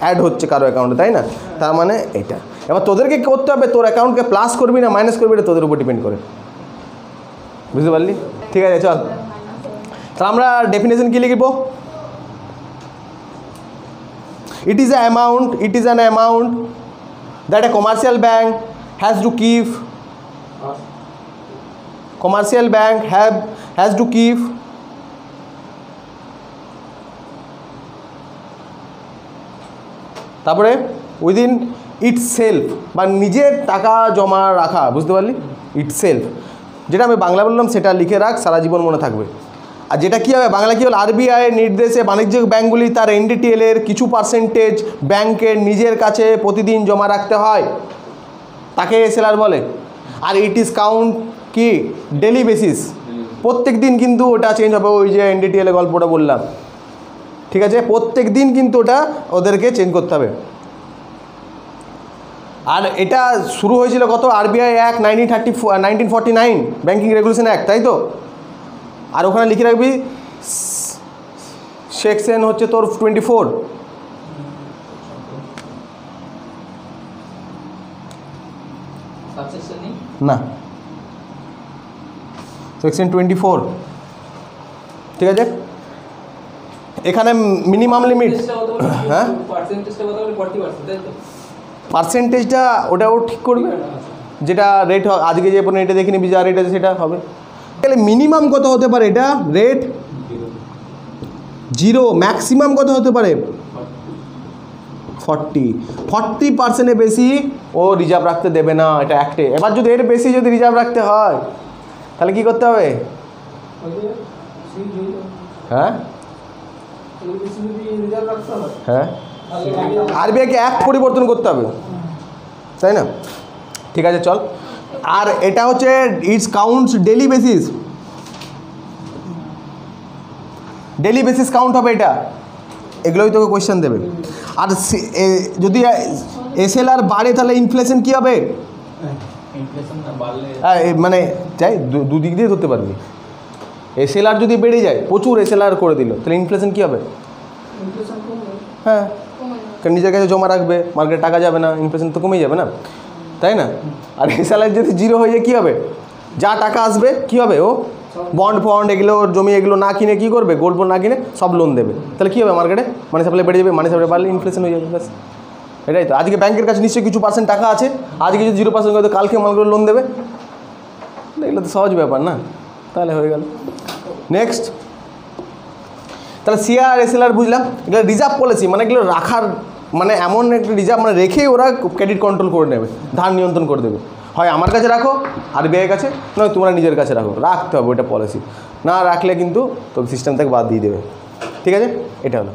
অ্যাড হচ্ছে কারো অ্যাকাউন্টে, তাই না? তার মানে এটা এবার তোদেরকে কী করতে হবে, তোর অ্যাকাউন্টকে প্লাস করবি না মাইনাস করবি, এটা তোদের উপর ডিপেন্ড করে, বুঝতে পারলি? ঠিক আছে চল, তাহলে আমরা ডেফিনেশন কী লিখব? It is an amount that a commercial bank has to keep. Commercial bank has to keep তারপরে উইদিন ইটসেলফ, বা নিজের টাকা জমা রাখা, বুঝতে পারলি? ইটসেলফ, যেটা আমি বাংলা বললাম সেটা লিখে রাখ, সারা জীবন মনে থাকবে। আর যেটা কী হবে, বাংলা কী হল, আরবিআই নির্দেশে বাণিজ্যিক ব্যাঙ্কগুলি তার এনডিটিএলের কিছু পার্সেন্টেজ ব্যাংকের নিজের কাছে প্রতিদিন জমা রাখতে হয়, তাকে এসএলআর বলে। আর ইট ইজ কাউন্ট কি ডেলি বেসিস, প্রত্যেক দিন কিন্তু ওটা চেঞ্জ হবে, ওই যে এনডিটিএল এর গল্পটা বললাম, ঠিক আছে? প্রত্যেক দিন কিন্তু ওটা ওদেরকে চেঞ্জ করতে হবে। আর এটা শুরু হয়েছিল কত, RBI act 1949 banking regulation act, তাই তো? আর ওখানে লিখে রাখবি সেকশন হচ্ছে তোর 24, না সেকশন 24, ঠিক আছে? এখানে মিনিমাম লিমিট, হ্যাঁ পার্সেন্টেজটা ওটাও ঠিক করবে, যেটা রেট আজকে যে রেটে দেখে নিবি, যা রেট আছে সেটা হবে। তাহলে মিনিমাম কত হতে পারে, এটা রেট 0, ম্যাক্সিমাম কত হতে পারে 40% বেশি ও রিজার্ভ রাখতে দেবে না, এটা অ্যাক্টে। এবার যদি এর বেশি যদি রিজার্ভ রাখতে হয় তাহলে কি করতে হবে? হ্যাঁ হ্যাঁ, আরবিআইকে অ্যাক্ট পরিবর্তন করতে হবে, তাই না? ঠিক আছে চল। আর এটা হচ্ছে it's counts daily basis, daily basis count হবে এটা, এগুলোই তোকে কোয়েশ্চেন দেবে। আর যদি এসএলআর বাড়ে তাহলে ইনফ্লেশন কী হবে, মানে চাই দুদিক দিয়ে ধরতে পারবি। এসএলআর যদি বেড়ে যায়, প্রচুর এসএলআর করে দিল, তাহলে ইনফ্লেশন কী হবে? হ্যাঁ, কারণ নিজের কাছে জমা রাখবে, মার্কেটে টাকা যাবে না, ইনফ্লেশন তো কমেই যাবে না, তাই না? আর এসএলআর যদি 0 হয়ে যায় কী হবে? যা টাকা আসবে কী হবে, ও বন্ড ফন্ড এগুলো জমি এগুলো না কিনে কী করবে, গোল্ড বন্ড না কিনে সব লোন দেবে, তাহলে কী হবে? মার্কেটে মানি সাপ্লাই বেড়ে যাবে, মানি সাপ্লাই বাড়লে ইনফ্লেশন হয়ে যাবে, ব্যাস এটাই তো। আজকে ব্যাংকের কাছে নিশ্চয়ই কিছু পার্সেন্ট টাকা আছে, আজকে যদি 0% হয়তো কালকে মালগুলো লোন দেবে, এগুলো তো সহজ ব্যাপার না, তাহলে হয়ে গেল। নেক্সট, তাহলে সিআর এসএলআর বুঝলাম, এগুলো রিজার্ভ পলিসি, মানে এগুলো রাখার, মানে এমন একটা রিজার্ভ, মানে রেখেই ওরা ক্রেডিট কন্ট্রোল করে নেবে, ধার নিয়ন্ত্রণ করে দেবে। হয় আমার কাছে রাখো আরবিআইয়ের কাছে, নয় তোমরা নিজের কাছে রাখো, রাখতে হবে ওটা পলিসি, না রাখলে কিন্তু তোর সিস্টেম থেকে বাদ দিয়ে দেবে, ঠিক আছে? এটা হলো।